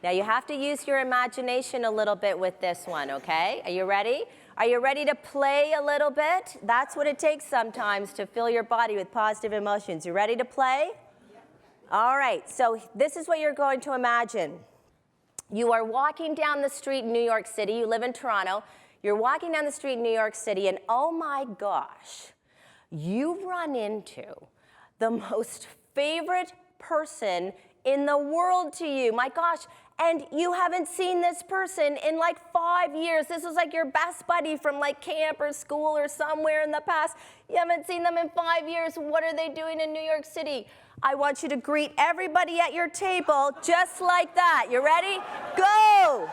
Now you have to use your imagination a little bit with this one, okay? Are you ready? Are you ready to play a little bit? That's what it takes sometimes to fill your body with positive emotions. You ready to play? All right, so this is what you're going to imagine. You are walking down the street in New York City. You live in Toronto. You're walking down the street in New York City, and oh my gosh, you run into the most favorite person in the world to you. My gosh, and you haven't seen this person in like 5 years. This was like your best buddy from like camp or school or somewhere in the past. You haven't seen them in 5 years. What are they doing in New York City? I want you to greet everybody at your table just like that. You ready? Go!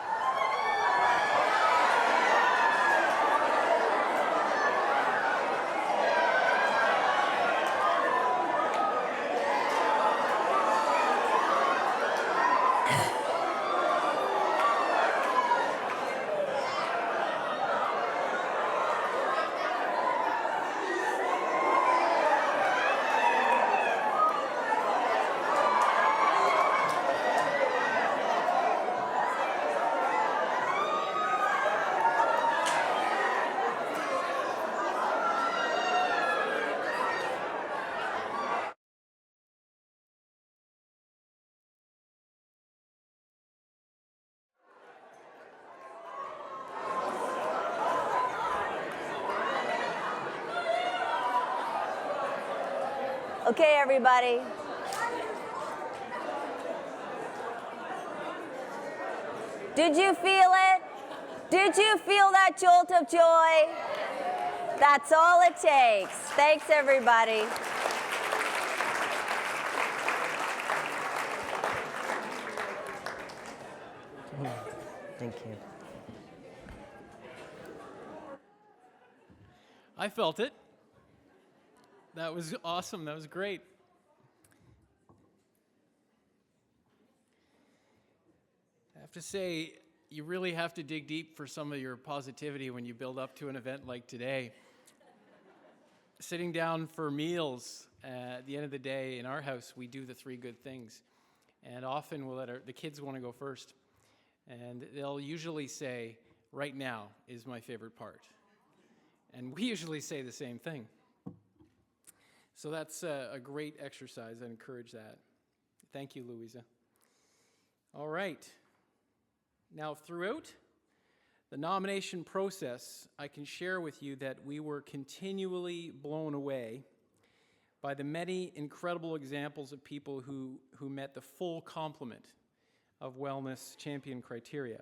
Okay, everybody. Did you feel it? Did you feel that jolt of joy? That's all it takes. Thanks, everybody. Thank you. I felt it. That was awesome. That was great. I have to say, you really have to dig deep for some of your positivity when you build up to an event like today. Sitting down for meals at the end of the day in our house, we do the 3 good things. And often we'll let the kids want to go first. And they'll usually say, right now is my favorite part. And we usually say the same thing. So that's a great exercise. I encourage that. Thank you, Louisa. All right. Now, throughout the nomination process, I can share with you that we were continually blown away by the many incredible examples of people who met the full complement of wellness champion criteria.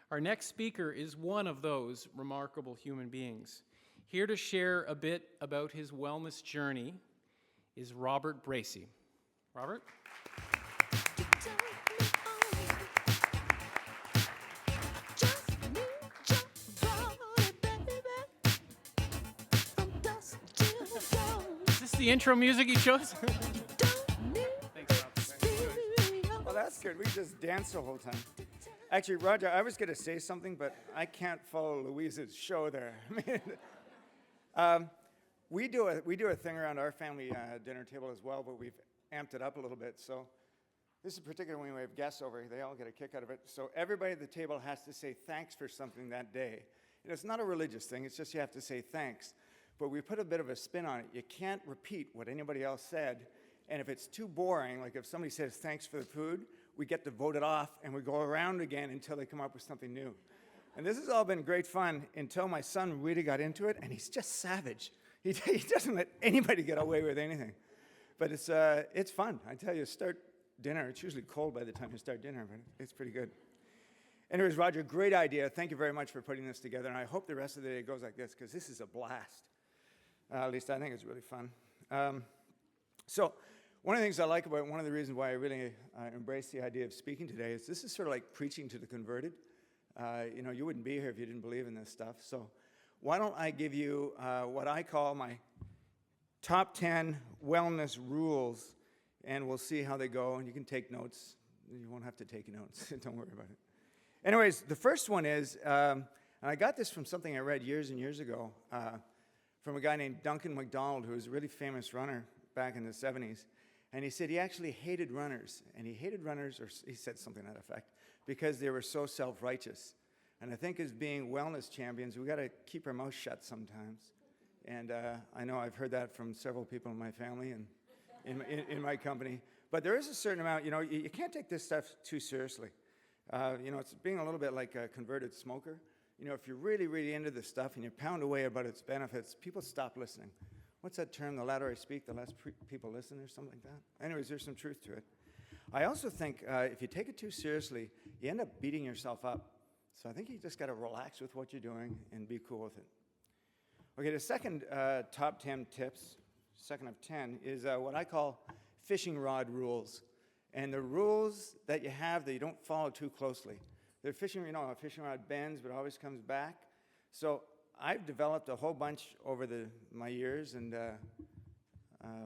Our next speaker is one of those remarkable human beings. Here to share a bit about his wellness journey is Robert Bracey. Robert? Is this the intro music you chose? Thanks, Rob. Well, that's good. We just danced the whole time. Actually, Roger, I was going to say something, but I can't follow Louisa's show there. We do a thing around our family dinner table as well, but we've amped it up a little bit. So this is particularly when we have guests over. They all get a kick out of it. So everybody at the table has to say thanks for something that day. And it's not a religious thing. It's just you have to say thanks. But we put a bit of a spin on it. You can't repeat what anybody else said. And if it's too boring, like if somebody says thanks for the food, we get to vote it off, and we go around again until they come up with something new. And this has all been great fun until my son really got into it, and he's just savage. He doesn't let anybody get away with anything. But it's fun. I tell you, start dinner. It's usually cold by the time you start dinner, but it's pretty good. Anyways, Roger, great idea. Thank you very much for putting this together, and I hope the rest of the day goes like this, because this is a blast. At least I think it's really fun. So one of the things I like about it, one of the reasons why I really embrace the idea of speaking today is this is sort of like preaching to the converted. You wouldn't be here if you didn't believe in this stuff. So why don't I give you what I call my top 10 wellness rules, and we'll see how they go, and you can take notes. You won't have to take notes. Don't worry about it. Anyways, the first one is, and I got this from something I read years and years ago from a guy named Duncan MacDonald, who was a really famous runner back in the 70s. And he said he actually hated runners. And he hated runners, or he said something to that effect, because they were so self-righteous. And I think as being wellness champions, we got to keep our mouth shut sometimes. And I know I've heard that from several people in my family and in my company. But there is a certain amount, you can't take this stuff too seriously. It's being a little bit like a converted smoker. If you're really, really into this stuff and you pound away about its benefits, people stop listening. What's that term? The louder I speak, the less people listen, or something like that? Anyways, there's some truth to it. I also think if you take it too seriously, you end up beating yourself up. So I think you just got to relax with what you're doing and be cool with it. Okay, the second top 10 tips, second of 10, is what I call fishing rod rules. And the rules that you have that you don't follow too closely. They're fishing, a fishing rod bends but always comes back. So I've developed a whole bunch over my years, and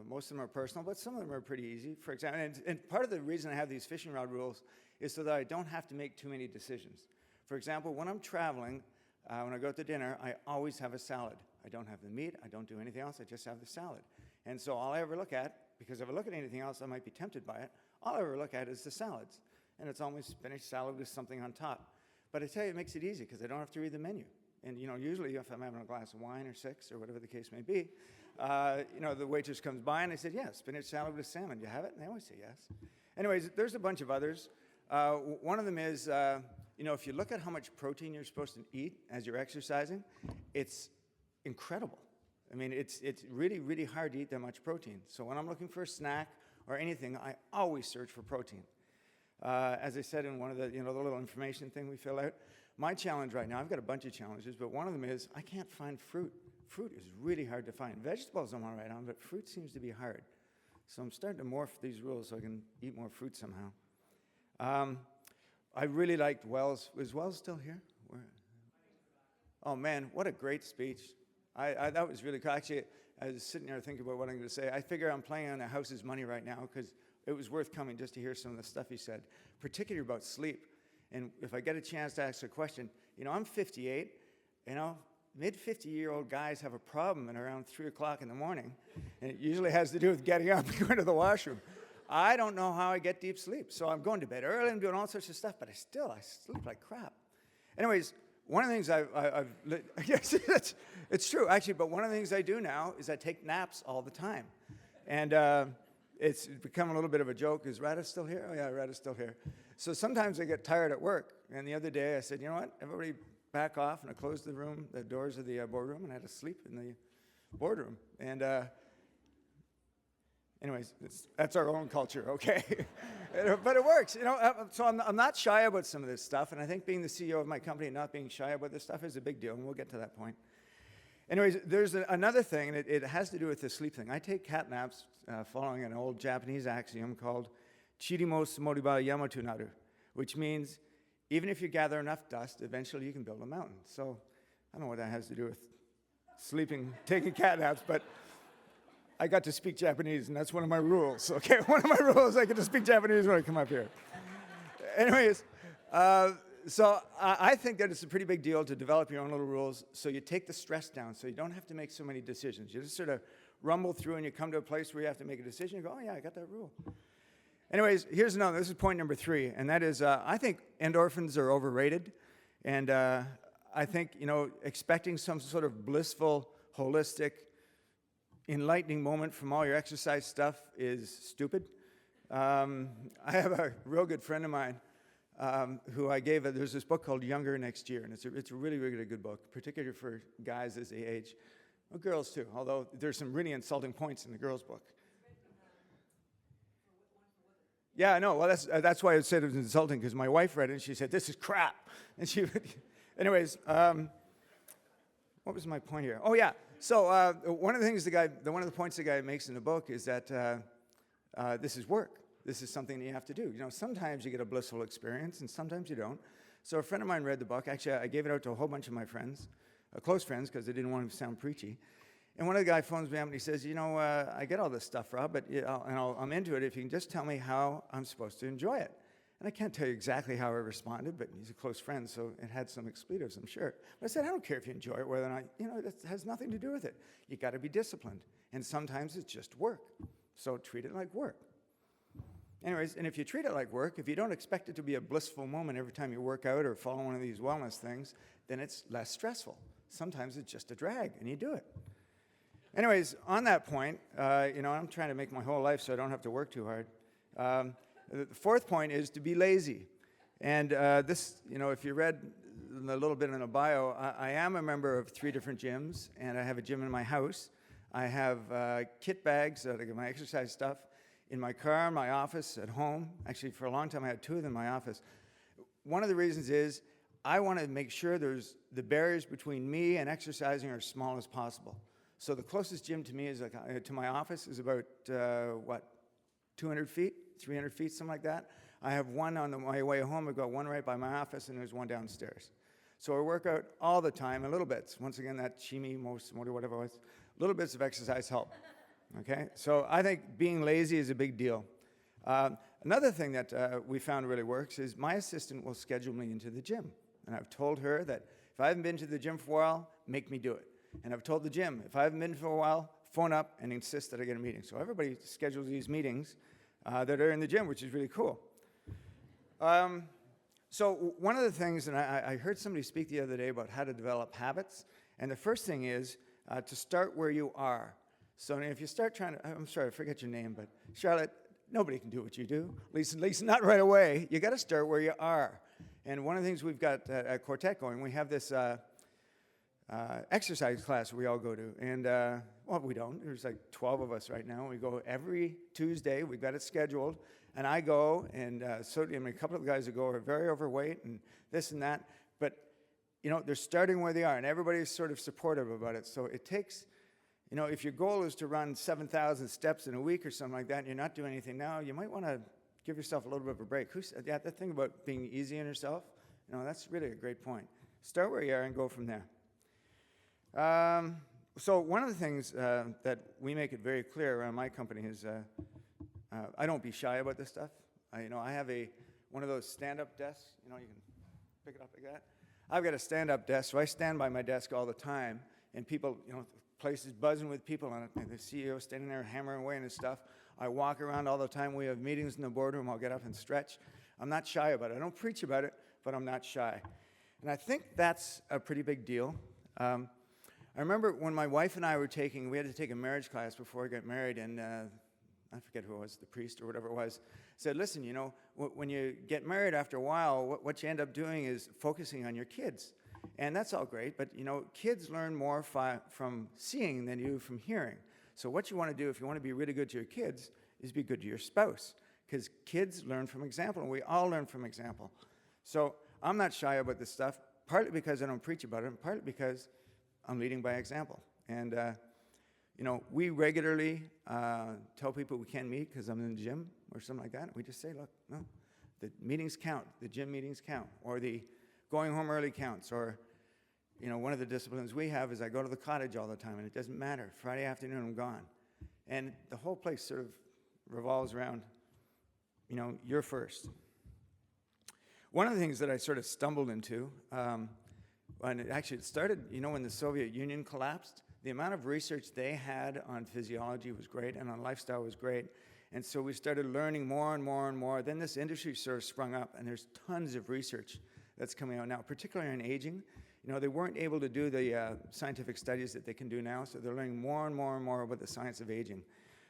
most of them are personal, but some of them are pretty easy. For example, and part of the reason I have these fishing rod rules is so that I don't have to make too many decisions. For example, when I'm traveling, when I go to dinner, I always have a salad. I don't have the meat, I don't do anything else, I just have the salad. And so all I ever look at, because if I look at anything else, I might be tempted by it, all I ever look at is the salads. And it's always spinach salad with something on top. But I tell you, it makes it easy because I don't have to read the menu. And usually if I'm having a glass of wine or 6 or whatever the case may be, the waitress comes by and I said, yeah, spinach salad with salmon. Do you have it? And they always say yes. Anyways, there's a bunch of others. One of them is, if you look at how much protein you're supposed to eat as you're exercising, it's incredible. I mean, it's really, really hard to eat that much protein. So when I'm looking for a snack or anything, I always search for protein. As I said in one of the little information thing we fill out, my challenge right now, I've got a bunch of challenges, but one of them is I can't find fruit. Fruit is really hard to find. Vegetables I'm all right on, but fruit seems to be hard. So I'm starting to morph these rules so I can eat more fruit somehow. I really liked Wells. Is Wells still here? Oh man, what a great speech. That was really cool. Actually, I was sitting there thinking about what I'm going to say. I figure I'm playing on the house's money right now because it was worth coming just to hear some of the stuff he said, particularly about sleep. And if I get a chance to ask a question, I'm 58, mid-50-year-old guys have a problem at around 3 o'clock in the morning, and it usually has to do with getting up and going to the washroom. I don't know how I get deep sleep, so I'm going to bed early, I'm doing all sorts of stuff, but I sleep like crap. Anyways, one of the things yes, it's true, actually, but one of the things I do now is I take naps all the time. And it's become a little bit of a joke. Is Rada still here? Oh, yeah, Rada's still here. So sometimes I get tired at work. And the other day I said, you know what, everybody back off. And I closed the doors of the boardroom, and I had to sleep in the boardroom. And anyways, that's our own culture, okay? But it works, So I'm not shy about some of this stuff. And I think being the CEO of my company and not being shy about this stuff is a big deal. And we'll get to that point. Anyways, there's another thing, and it has to do with the sleep thing. I take cat naps following an old Japanese axiom called Chirimo Sumoriba Yamato Naru, which means even if you gather enough dust, eventually you can build a mountain. So I don't know what that has to do with sleeping, taking cat naps, but I got to speak Japanese, and that's one of my rules. Okay, one of my rules, I get to speak Japanese when I come up here. Anyways, so I think that it's a pretty big deal to develop your own little rules so you take the stress down, so you don't have to make so many decisions. You just sort of rumble through and you come to a place where you have to make a decision. You go, oh yeah, I got that rule. Anyways, here's another. This is point number 3, and that is I think endorphins are overrated. And I think, expecting some sort of blissful, holistic, enlightening moment from all your exercise stuff is stupid. I have a real good friend of mine who I gave there's this book called Younger Next Year, and it's a really, really good book, particularly for guys as they age. Well, girls too, although there's some really insulting points in the girls' book. Yeah, I know. Well, that's why I said it was insulting, because my wife read it and she said, "This is crap." And anyways, what was my point here? Oh yeah. So one of the points the guy makes in the book is that this is work. This is something that you have to do. Sometimes you get a blissful experience, and sometimes you don't. So a friend of mine read the book. Actually, I gave it out to a whole bunch of my friends, close friends, because I didn't want to sound preachy. And one of the guys phones me up and he says, I get all this stuff, Rob, but I'm into it if you can just tell me how I'm supposed to enjoy it. And I can't tell you exactly how I responded, but he's a close friend, so it had some expletives, I'm sure. But I said, I don't care if you enjoy it, whether or not, that has nothing to do with it. You got to be disciplined. And sometimes it's just work. So treat it like work. Anyways, and if you treat it like work, if you don't expect it to be a blissful moment every time you work out or follow one of these wellness things, then it's less stressful. Sometimes it's just a drag, and you do it. Anyways, on that point, I'm trying to make my whole life so I don't have to work too hard. The fourth point is to be lazy. And this, if you read a little bit in a bio, I am a member of 3 different gyms, and I have a gym in my house. I have kit bags that I get my exercise stuff in my car, in my office, at home. Actually, for a long time, I had 2 of them in my office. One of the reasons is I want to make sure the barriers between me and exercising are as small as possible. So the closest gym to me is to my office is about 200 feet, 300 feet, something like that. I have one on my way home. I've got one right by my office, and there's one downstairs. So I work out all the time in little bits. Once again, that Chimi, whatever it was, little bits of exercise help. Okay, so I think being lazy is a big deal. Another thing that we found really works is my assistant will schedule me into the gym. And I've told her that if I haven't been to the gym for a while, make me do it. And I've told the gym, if I haven't been for a while, phone up and insist that I get a meeting. So everybody schedules these meetings that are in the gym, which is really cool. So one of the things, and I heard somebody speak the other day about how to develop habits, and the first thing is to start where you are. So if you start I'm sorry, I forget your name, but Charlotte, nobody can do what you do, at least not right away. You got to start where you are. And one of the things we've got at Quartet going, we have this exercise class we all go to. And, we don't. There's like 12 of us right now. We go every Tuesday. We've got it scheduled. And I go, and a couple of the guys that go are very overweight and this and that. But, they're starting where they are, and everybody's sort of supportive about it. So it takes... if your goal is to run 7,000 steps in a week or something like that, and you're not doing anything now, you might want to give yourself a little bit of a break. That thing about being easy on yourself, that's really a great point. Start where you are and go from there. So one of the things that we make it very clear around my company is I don't be shy about this stuff. I have one of those stand-up desks. You can pick it up like that. I've got a stand-up desk, so I stand by my desk all the time, and people, place is buzzing with people on it. The CEO standing there hammering away on his stuff. I walk around all the time. We have meetings in the boardroom. I'll get up and stretch. I'm not shy about it. I don't preach about it, but I'm not shy. And I think that's a pretty big deal. I remember when my wife and I we had to take a marriage class before I got married, and I forget who it was, the priest or whatever it was, said, listen, when you get married after a while, what you end up doing is focusing on your kids. And that's all great, but kids learn more from seeing than you do from hearing. So what you want to do if you want to be really good to your kids is be good to your spouse, because kids learn from example, and we all learn from example. So I'm not shy about this stuff, partly because I don't preach about it, and partly because I'm leading by example. And we regularly tell people we can't meet because I'm in the gym or something like that. We just say, look, no, the meetings count, the gym meetings count, or the going home early counts, or, one of the disciplines we have is I go to the cottage all the time, and it doesn't matter. Friday afternoon, I'm gone. And the whole place sort of revolves around, you're first. One of the things that I sort of stumbled into, and it started, when the Soviet Union collapsed, the amount of research they had on physiology was great, and on lifestyle was great. And so we started learning more and more and more. Then this industry sort of sprung up, and there's tons of research that's coming out now, particularly in aging. They weren't able to do the scientific studies that they can do now, so they're learning more and more and more about the science of aging.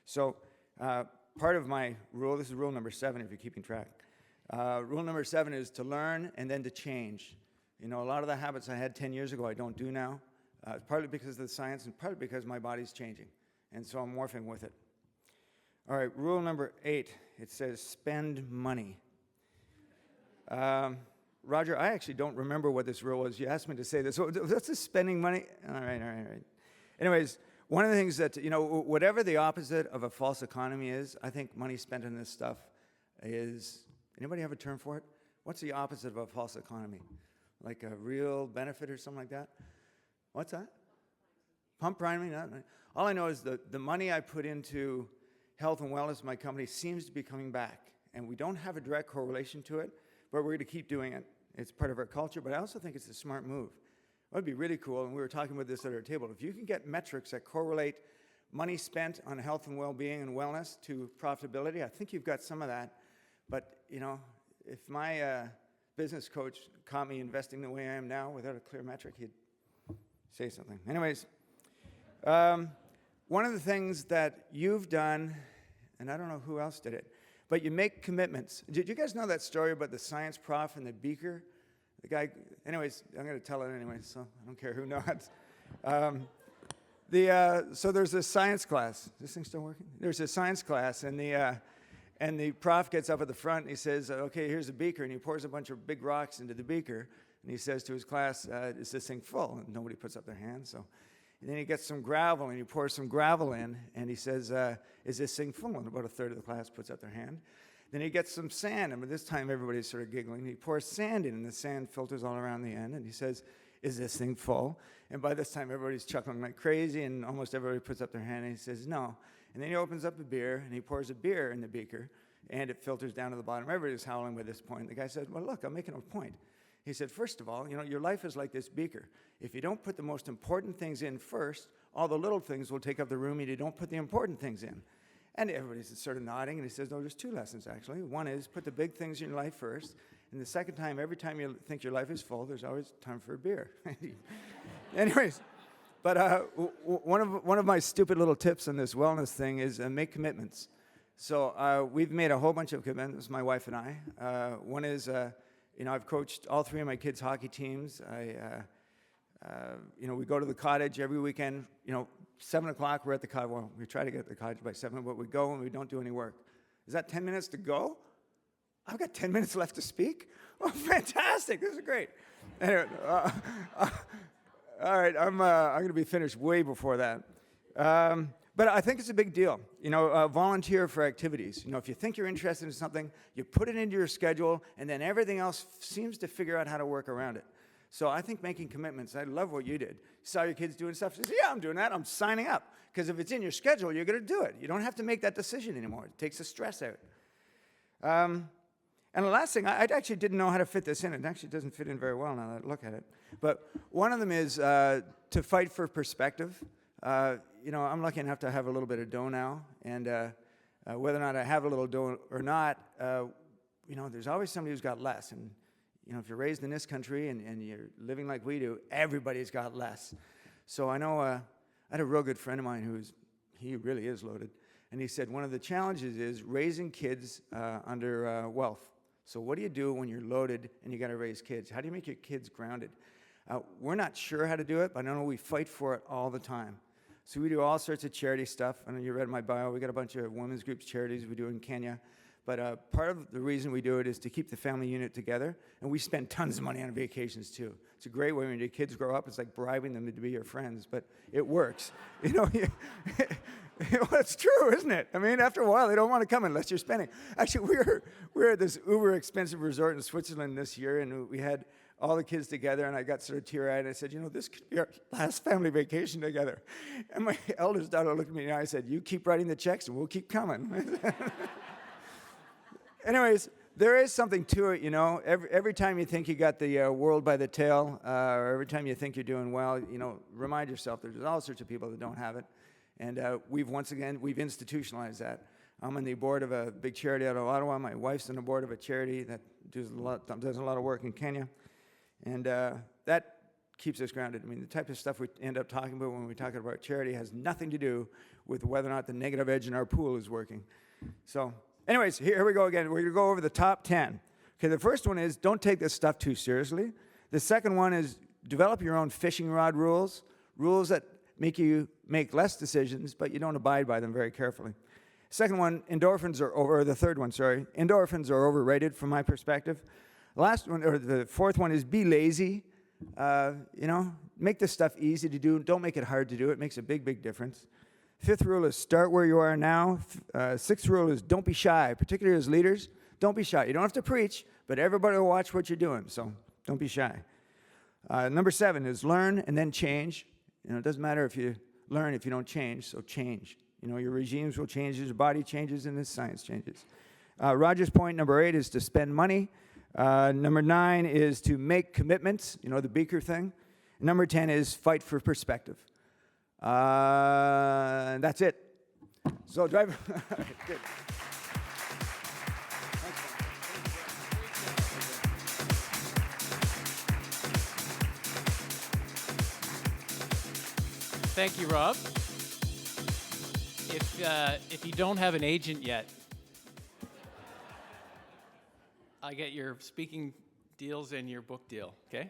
So part of my rule, this is rule number 7 if you're keeping track. Rule number 7 is to learn and then to change. A lot of the habits I had 10 years ago I don't do now, partly because of the science and partly because my body's changing. And so I'm morphing with it. All right, rule number 8, it says spend money. Roger, I actually don't remember what this rule was. You asked me to say this. So that's the spending money? All right. Anyways, one of the things that, whatever the opposite of a false economy is, I think money spent on this stuff is, anybody have a term for it? What's the opposite of a false economy? Like a real benefit or something like that? What's that? Pump priming? All I know is the money I put into health and wellness in my company seems to be coming back. And we don't have a direct correlation to it, but we're going to keep doing it. It's part of our culture, but I also think it's a smart move. It would be really cool, and we were talking about this at our table. If you can get metrics that correlate money spent on health and well-being and wellness to profitability, I think you've got some of that But, if my business coach caught me investing the way I am now without a clear metric, he'd say something. Anyways, one of the things that you've done, and I don't know who else did it, but you make commitments. Did you guys know that story about the science prof and the beaker? The guy, anyways, I'm going to tell it anyway, so I don't care who knows. So there's a science class. Is this thing still working? There's a science class, and the prof gets up at the front, and he says, okay, here's a beaker, and he pours a bunch of big rocks into the beaker, and he says to his class, is this thing full? And nobody puts up their hand, so. And then he gets some gravel, and he pours some gravel in, and he says, is this thing full? And about a third of the class puts up their hand. Then he gets some sand, and this time everybody's sort of giggling. He pours sand in, and the sand filters all around the end, and he says, is this thing full? And by this time, everybody's chuckling like crazy, and almost everybody puts up their hand, and he says, no. And then he opens up a beer, and he pours a beer in the beaker, and it filters down to the bottom. Everybody's howling by this point. The guy said, well, look, I'm making a point. He said, first of all, your life is like this beaker. If you don't put the most important things in first, all the little things will take up the room, and you don't put the important things in. And everybody's sort of nodding, and he says, no, there's two lessons, actually. One is put the big things in your life first, and the second time, every time you think your life is full, there's always time for a beer. Anyways, but one of my stupid little tips on this wellness thing is make commitments. So we've made a whole bunch of commitments, my wife and I. One is, I've coached all three of my kids' hockey teams. We go to the cottage every weekend. 7 o'clock, we're at the cottage. Well, we try to get to the cottage by 7, but we go and we don't do any work. Is that 10 minutes to go? I've got 10 minutes left to speak? Oh, fantastic. This is great. Anyway, all right, I'm going to be finished way before that. But I think it's a big deal. Volunteer for activities. If you think you're interested in something, you put it into your schedule, and then everything else seems to figure out how to work around it. So I think making commitments, I love what you did. You saw your kids doing stuff, you said, yeah, I'm doing that, I'm signing up. Because if it's in your schedule, you're going to do it. You don't have to make that decision anymore. It takes the stress out. And the last thing, I actually didn't know how to fit this in. It actually doesn't fit in very well now that I look at it. But one of them is to fight for perspective. I'm lucky enough to have a little bit of dough now. And whether or not I have a little dough or not, there's always somebody who's got less. And if you're raised in this country and you're living like we do, everybody's got less. So I know I had a real good friend of mine he really is loaded. And he said one of the challenges is raising kids under wealth. So what do you do when you're loaded and you got to raise kids? How do you make your kids grounded? We're not sure how to do it, but I know we fight for it all the time. So we do all sorts of charity stuff. I know you read my bio. We got a bunch of women's groups charities we do in Kenya. But part of the reason we do it is to keep the family unit together, and we spend tons of money on vacations too. It's a great way when your kids grow up. It's like bribing them to be your friends, but it works. It's true, isn't it? I mean, after a while, they don't want to come unless you're spending. Actually, we were at this uber expensive resort in Switzerland this year, and we had all the kids together, and I got sort of teary-eyed, and I said, this could be our last family vacation together. And my eldest daughter looked at me, and I said, you keep writing the checks, and we'll keep coming. Anyways, there is something to it, Every time you think you got the world by the tail, or every time you think you're doing well, remind yourself there's all sorts of people that don't have it. And we've institutionalized that. I'm on the board of a big charity out of Ottawa. My wife's on the board of a charity that does a lot of work in Kenya. And that keeps us grounded. I mean, the type of stuff we end up talking about when we talk about charity has nothing to do with whether or not the negative edge in our pool is working. So anyways, here we go again. We're going to go over the top 10. Okay, the first one is don't take this stuff too seriously. The second one is develop your own fishing rod rules that make you make less decisions, but you don't abide by them very carefully. Endorphins are overrated from my perspective. The fourth one is be lazy. Make this stuff easy to do. Don't make it hard to do. It makes a big, big difference. Fifth rule is start where you are now. Sixth rule is don't be shy, particularly as leaders. Don't be shy. You don't have to preach, but everybody will watch what you're doing, so don't be shy. Number 7 is learn and then change. It doesn't matter if you learn if you don't change, so change. Your regimes will change as your body changes and as science changes. Roger's point, number 8, is to spend money. Number 9 is to make commitments, the beaker thing. Number 10 is fight for perspective. And that's it. So drive. Good. Thanks, man. Thank you, Rob. If you don't have an agent yet, I get your speaking deals and your book deal, okay?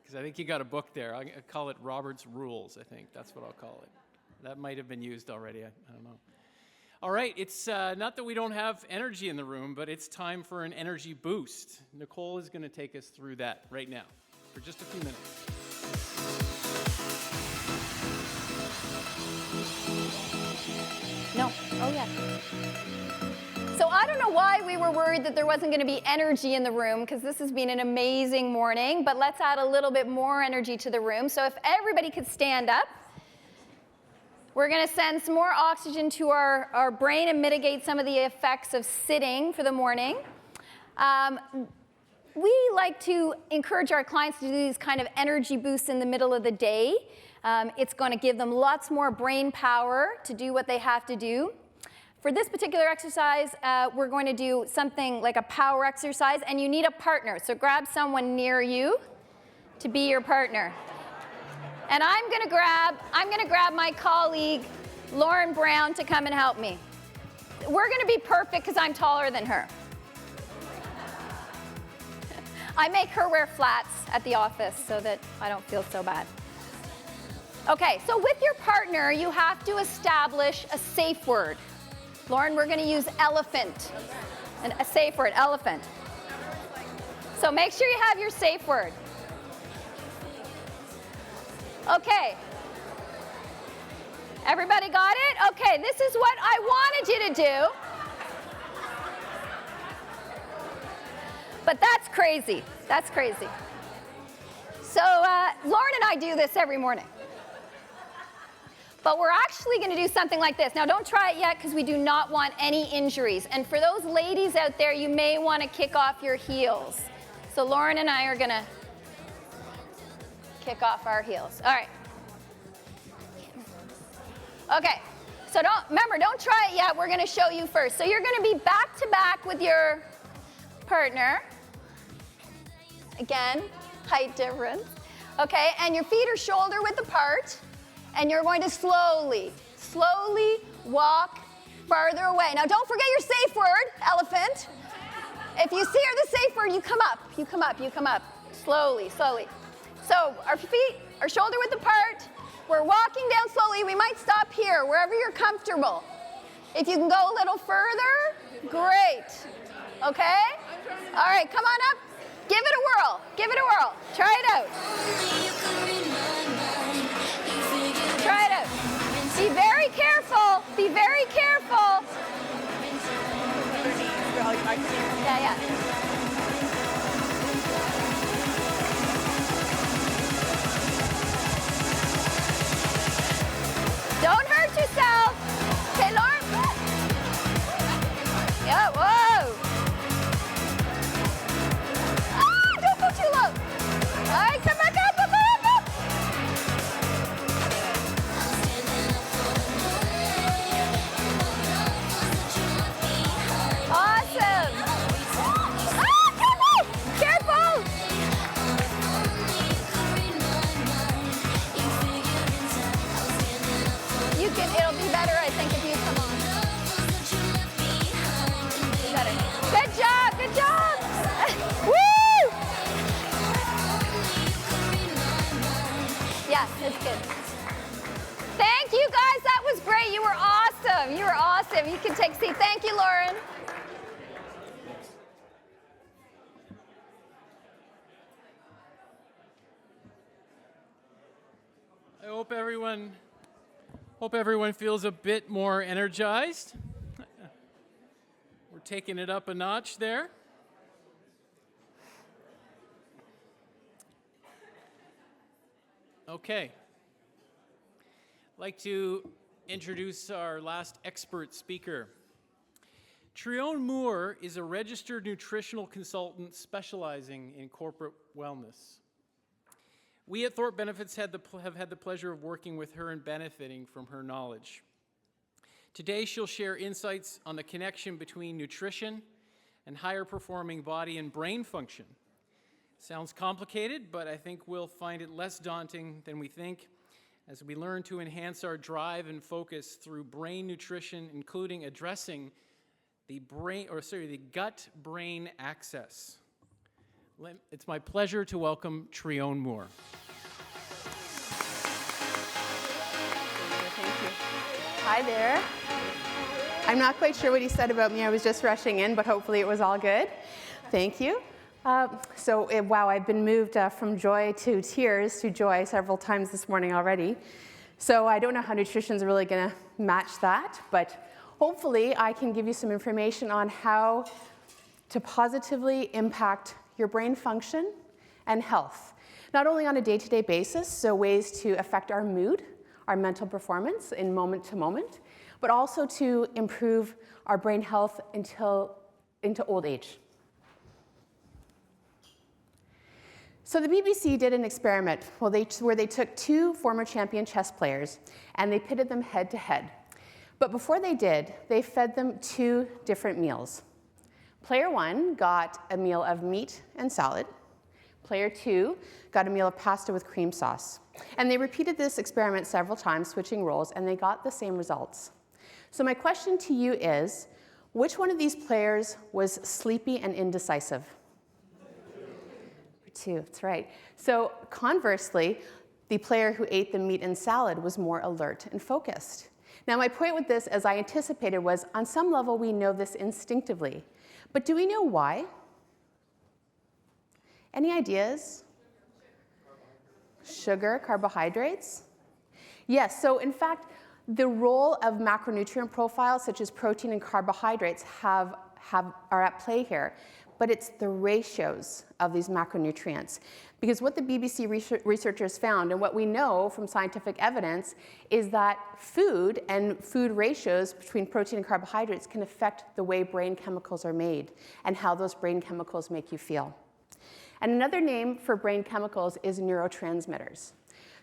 Because I think you got a book there. I call it Robert's Rules, I think. That's what I'll call it. That might have been used already. I don't know. All right, it's not that we don't have energy in the room, but it's time for an energy boost. Nicole is going to take us through that right now for just a few minutes. No. Oh, yeah. So I don't know why we were worried that there wasn't going to be energy in the room, because this has been an amazing morning, but let's add a little bit more energy to the room. So if everybody could stand up, we're going to send some more oxygen to our brain and mitigate some of the effects of sitting for the morning. We like to encourage our clients to do these kind of energy boosts in the middle of the day. It's going to give them lots more brain power to do what they have to do. For this particular exercise, we're going to do something like a power exercise, and you need a partner. So grab someone near you to be your partner. And I'm going to grab my colleague, Lauren Brown, to come and help me. We're going to be perfect because I'm taller than her. I make her wear flats at the office so that I don't feel so bad. Okay, so with your partner, you have to establish a safe word. Lauren, we're going to use elephant, and a safe word, elephant. So make sure you have your safe word. Okay. Everybody got it? Okay, this is what I wanted you to do. But that's crazy. That's crazy. So Lauren and I do this every morning. But we're actually going to do something like this. Now, don't try it yet because we do not want any injuries. And for those ladies out there, you may want to kick off your heels. So Lauren and I are going to kick off our heels. All right. Okay. So don't try it yet. We're going to show you first. So you're going to be back to back with your partner. Again, height difference. Okay, and your feet are shoulder width apart. And you're going to slowly walk farther away. Now, don't forget your safe word, elephant. If you see her, the safe word, you come up. You come up. Slowly. So our feet are shoulder width apart. We're walking down slowly. We might stop here, wherever you're comfortable. If you can go a little further, great. Okay? All right, come on up. Give it a whirl. Try it out. Try it out. Be very careful. Yeah. Don't hurt yourself. Okay, Lauren. Yeah, whoa. Don't go too low. All right, come back up. Awesome. Careful. It'll be better, I think, if you come on. Better. Good job. Woo! Yes, it's good. Thank you, guys. That was great. You were awesome. You can take a seat. Thank you, Lauren. I hope everyone feels a bit more energized. We're taking it up a notch there. Okay. I'd like to introduce our last expert speaker. Trione Moore is a registered nutritional consultant specializing in corporate wellness. We at Thorpe Benefits have had the pleasure of working with her and benefiting from her knowledge. Today, she'll share insights on the connection between nutrition and higher performing body and brain function. Sounds complicated, but I think we'll find it less daunting than we think. as we learn to enhance our drive and focus through brain nutrition, including addressing the gut-brain axis. It's my pleasure to welcome Tryon Moore. Thank you. Hi there. I'm not quite sure what he said about me. I was just rushing in, but hopefully it was all good. Thank you. Wow, I've been moved from joy to tears to joy several times this morning already. So I don't know how nutrition's really going to match that, but hopefully I can give you some information on how to positively impact your brain function and health, not only on a day-to-day basis, so ways to affect our mood, our mental performance in moment to moment, but also to improve our brain health into old age. So the BBC did an experiment where they took two former champion chess players and they pitted them head to head. But before they did, they fed them two different meals. Player one got a meal of meat and salad. Player two got a meal of pasta with cream sauce. And they repeated this experiment several times, switching roles, and they got the same results. So my question to you is, which one of these players was sleepy and indecisive? Two, that's right. So conversely, the player who ate the meat and salad was more alert and focused. Now my point with this, as I anticipated, was on some level we know this instinctively. But do we know why? Any ideas? Sugar, carbohydrates? Yes, so in fact, the role of macronutrient profiles such as protein and carbohydrates are at play here. But it's the ratios of these macronutrients. Because what the BBC researchers found, and what we know from scientific evidence, is that food and food ratios between protein and carbohydrates can affect the way brain chemicals are made and how those brain chemicals make you feel. And another name for brain chemicals is neurotransmitters.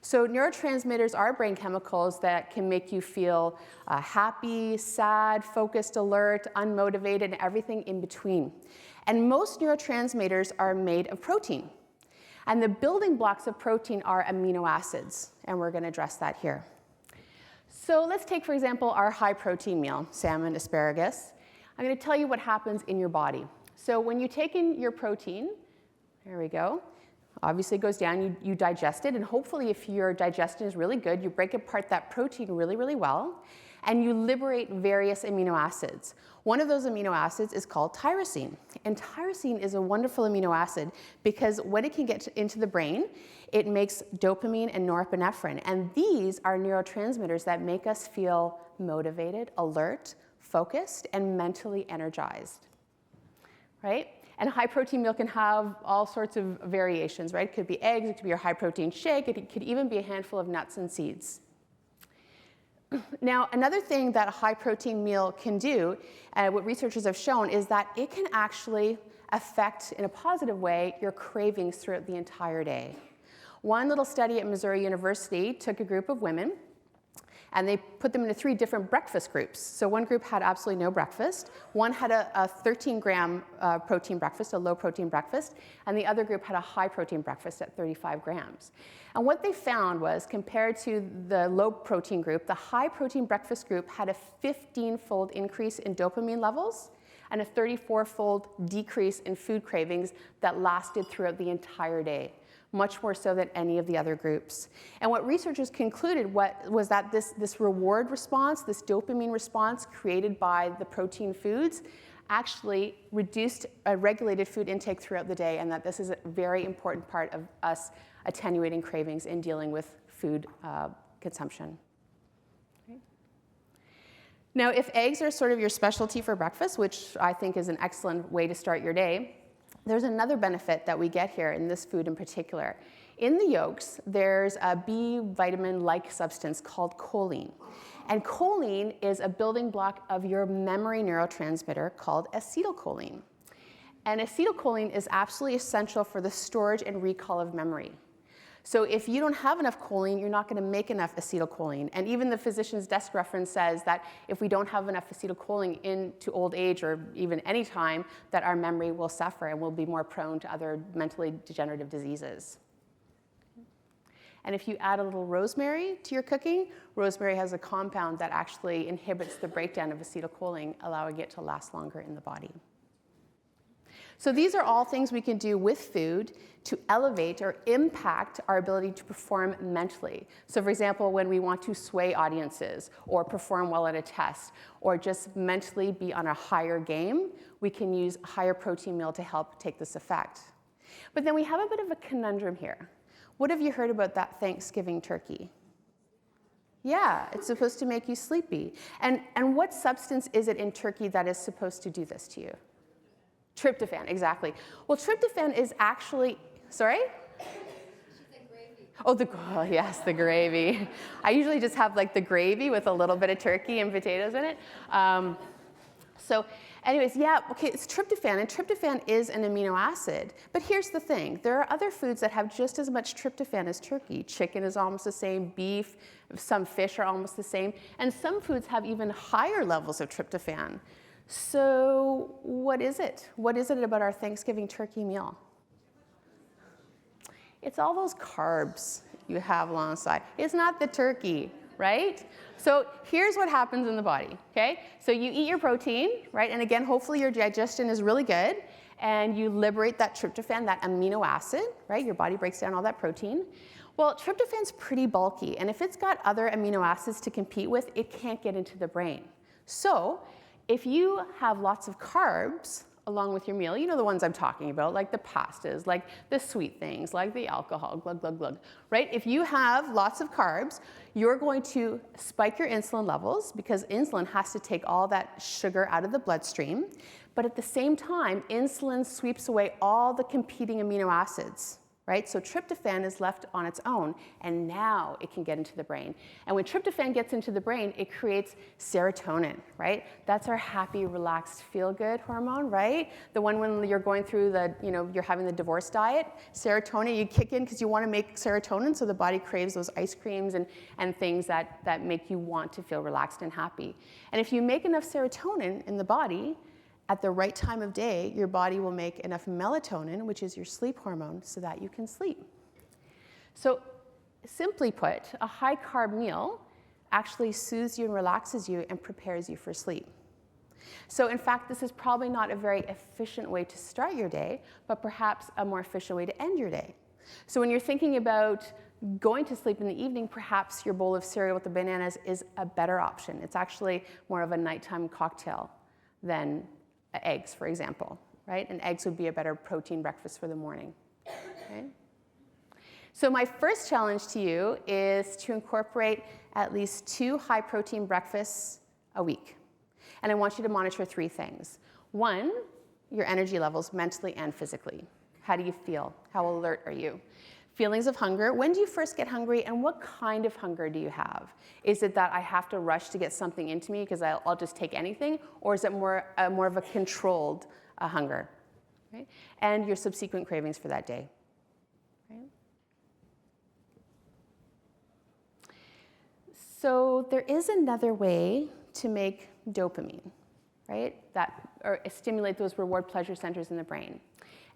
So neurotransmitters are brain chemicals that can make you feel happy, sad, focused, alert, unmotivated, and everything in between. And most neurotransmitters are made of protein. And the building blocks of protein are amino acids, and we're going to address that here. So let's take, for example, our high protein meal, salmon, asparagus. I'm going to tell you what happens in your body. So when you take in your protein, there we go, obviously it goes down, you digest it, and hopefully if your digestion is really good, you break apart that protein really, really well, and you liberate various amino acids. One of those amino acids is called tyrosine. And tyrosine is a wonderful amino acid because when it can get into the brain, it makes dopamine and norepinephrine. And these are neurotransmitters that make us feel motivated, alert, focused, and mentally energized, right? And a high protein meal can have all sorts of variations, right? It could be eggs, it could be your high protein shake, it could even be a handful of nuts and seeds. Now, another thing that a high protein meal can do, what researchers have shown, is that it can actually affect, in a positive way, your cravings throughout the entire day. One little study at Missouri University took a group of women, and they put them into 3 different breakfast groups. So one group had absolutely no breakfast, one had a 13-gram protein breakfast, a low-protein breakfast, and the other group had a high-protein breakfast at 35 grams. And what they found was, compared to the low-protein group, the high-protein breakfast group had a 15-fold increase in dopamine levels and a 34-fold decrease in food cravings that lasted throughout the entire day, much more so than any of the other groups. And what researchers concluded was that this reward response, this dopamine response created by the protein foods, actually reduced regulated food intake throughout the day, and that this is a very important part of us attenuating cravings in dealing with food consumption. Okay. Now, if eggs are sort of your specialty for breakfast, which I think is an excellent way to start your day, there's another benefit that we get here in this food in particular. In the yolks, there's a B vitamin-like substance called choline. And choline is a building block of your memory neurotransmitter called acetylcholine. And acetylcholine is absolutely essential for the storage and recall of memory. So if you don't have enough choline, you're not going to make enough acetylcholine. And even the physician's desk reference says that if we don't have enough acetylcholine into old age or even any time, that our memory will suffer and we'll be more prone to other mentally degenerative diseases. And if you add a little rosemary to your cooking, rosemary has a compound that actually inhibits the breakdown of acetylcholine, allowing it to last longer in the body. So these are all things we can do with food to elevate or impact our ability to perform mentally. So for example, when we want to sway audiences or perform well at a test or just mentally be on a higher game, we can use a higher protein meal to help take this effect. But then we have a bit of a conundrum here. What have you heard about that Thanksgiving turkey? Yeah, it's supposed to make you sleepy. And what substance is it in turkey that is supposed to do this to you? Tryptophan, exactly. Well, tryptophan is actually, sorry? She said gravy. Oh, yes, the gravy. I usually just have like the gravy with a little bit of turkey and potatoes in it. So anyways, yeah, okay, it's tryptophan, and tryptophan is an amino acid. But here's the thing. There are other foods that have just as much tryptophan as turkey. Chicken is almost the same, beef, some fish are almost the same, and some foods have even higher levels of tryptophan. So what is it? What is it about our Thanksgiving turkey meal? It's all those carbs you have alongside. It's not the turkey, right? So here's what happens in the body, okay? So you eat your protein, right? And again, hopefully your digestion is really good, and you liberate that tryptophan, that amino acid, right? Your body breaks down all that protein. Well, tryptophan's pretty bulky, and if it's got other amino acids to compete with, it can't get into the brain. So if you have lots of carbs along with your meal, you know the ones I'm talking about, like the pastas, like the sweet things, like the alcohol, glug, glug, glug, right? If you have lots of carbs, you're going to spike your insulin levels because insulin has to take all that sugar out of the bloodstream. But at the same time, insulin sweeps away all the competing amino acids, right? So tryptophan is left on its own, and now it can get into the brain. And when tryptophan gets into the brain, it creates serotonin, right? That's our happy, relaxed, feel-good hormone, right? The one when you're going through the, you're having the divorce diet, serotonin, you kick in because you want to make serotonin, so the body craves those ice creams and things that make you want to feel relaxed and happy. And if you make enough serotonin in the body, at the right time of day, your body will make enough melatonin, which is your sleep hormone, so that you can sleep. So simply put, a high-carb meal actually soothes you and relaxes you and prepares you for sleep. So in fact, this is probably not a very efficient way to start your day, but perhaps a more efficient way to end your day. So when you're thinking about going to sleep in the evening, perhaps your bowl of cereal with the bananas is a better option. It's actually more of a nighttime cocktail than eggs, for example, right? And eggs would be a better protein breakfast for the morning, okay? So my first challenge to you is to incorporate at least 2 high-protein breakfasts a week. And I want you to monitor 3 things. 1, your energy levels mentally and physically. How do you feel? How alert are you? Feelings of hunger. When do you first get hungry, and what kind of hunger do you have? Is it that I have to rush to get something into me because I'll just take anything, or is it more of a controlled hunger? Right? And your subsequent cravings for that day. Right? So there is another way to make dopamine, right? Or stimulate those reward pleasure centers in the brain.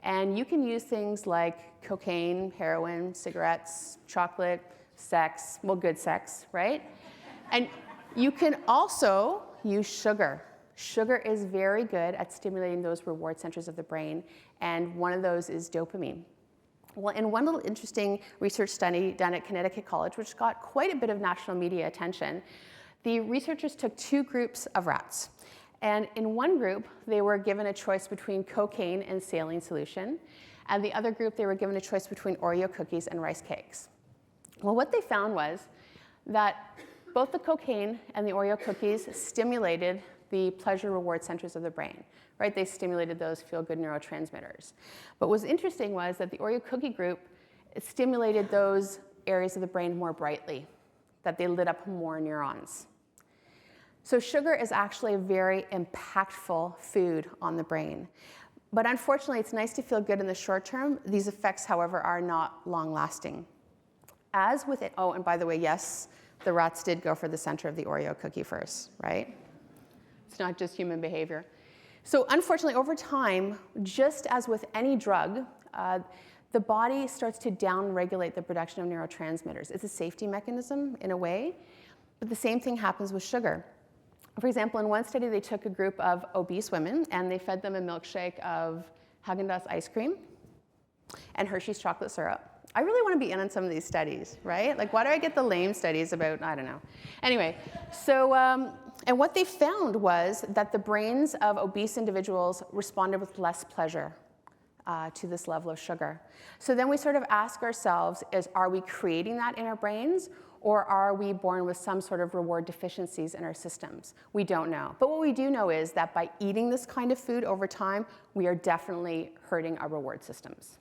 And you can use things like cocaine, heroin, cigarettes, chocolate, sex, well, good sex, right? And you can also use sugar. Sugar is very good at stimulating those reward centers of the brain, and one of those is dopamine. Well, in one little interesting research study done at Connecticut College, which got quite a bit of national media attention, the researchers took 2 groups of rats. And in one group, they were given a choice between cocaine and saline solution. And the other group, they were given a choice between Oreo cookies and rice cakes. Well, what they found was that both the cocaine and the Oreo cookies stimulated the pleasure reward centers of the brain, right? They stimulated those feel-good neurotransmitters. But what was interesting was that the Oreo cookie group stimulated those areas of the brain more brightly, that they lit up more neurons. So sugar is actually a very impactful food on the brain. But unfortunately, it's nice to feel good in the short term. These effects, however, are not long-lasting. As with it, oh, and by the way, yes, the rats did go for the center of the Oreo cookie first, right? It's not just human behavior. So unfortunately, over time, just as with any drug, the body starts to down-regulate the production of neurotransmitters. It's a safety mechanism in a way, but the same thing happens with sugar. For example, in one study, they took a group of obese women and they fed them a milkshake of Haagen-Dazs ice cream and Hershey's chocolate syrup. I really want to be in on some of these studies, right? Like, why do I get the lame studies about, I don't know. Anyway, so, and what they found was that the brains of obese individuals responded with less pleasure to this level of sugar. So then we sort of ask ourselves, are we creating that in our brains, or are we born with some sort of reward deficiencies in our systems? We don't know. But what we do know is that by eating this kind of food over time, we are definitely hurting our reward systems.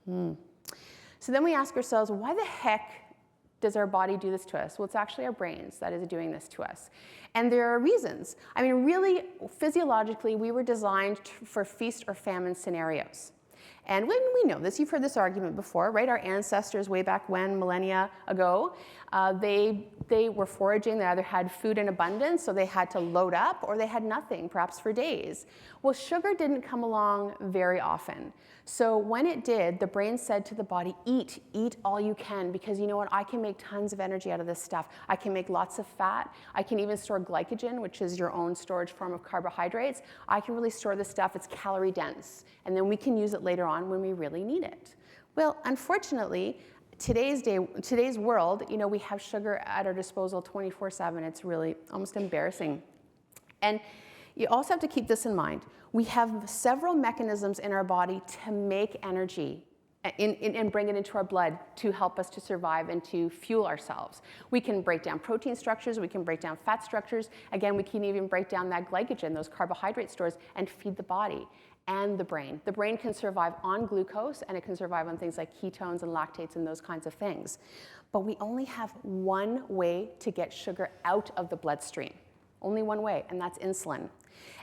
So then we ask ourselves, why the heck does our body do this to us? Well, it's actually our brains that is doing this to us. And there are reasons. I mean, really, physiologically, we were designed for feast or famine scenarios. And when we know this, you've heard this argument before, right? Our ancestors way back when, millennia ago, they were foraging. They either had food in abundance, so they had to load up, or they had nothing, perhaps for days. Well, sugar didn't come along very often. So when it did, the brain said to the body, eat all you can, because you know what? I can make tons of energy out of this stuff. I can make lots of fat. I can even store glycogen, which is your own storage form of carbohydrates. I can really store this stuff. It's calorie dense. And then we can use it later on when we really need it. Well, unfortunately, today's world, you know, we have sugar at our disposal 24/7. It's really almost embarrassing. And you also have to keep this in mind. We have several mechanisms in our body to make energy and bring it into our blood to help us to survive and to fuel ourselves. We can break down protein structures, we can break down fat structures. Again, we can even break down that glycogen, those carbohydrate stores, and feed the body and the brain. The brain can survive on glucose, and it can survive on things like ketones and lactates and those kinds of things. But we only have one way to get sugar out of the bloodstream. Only one way, and that's insulin.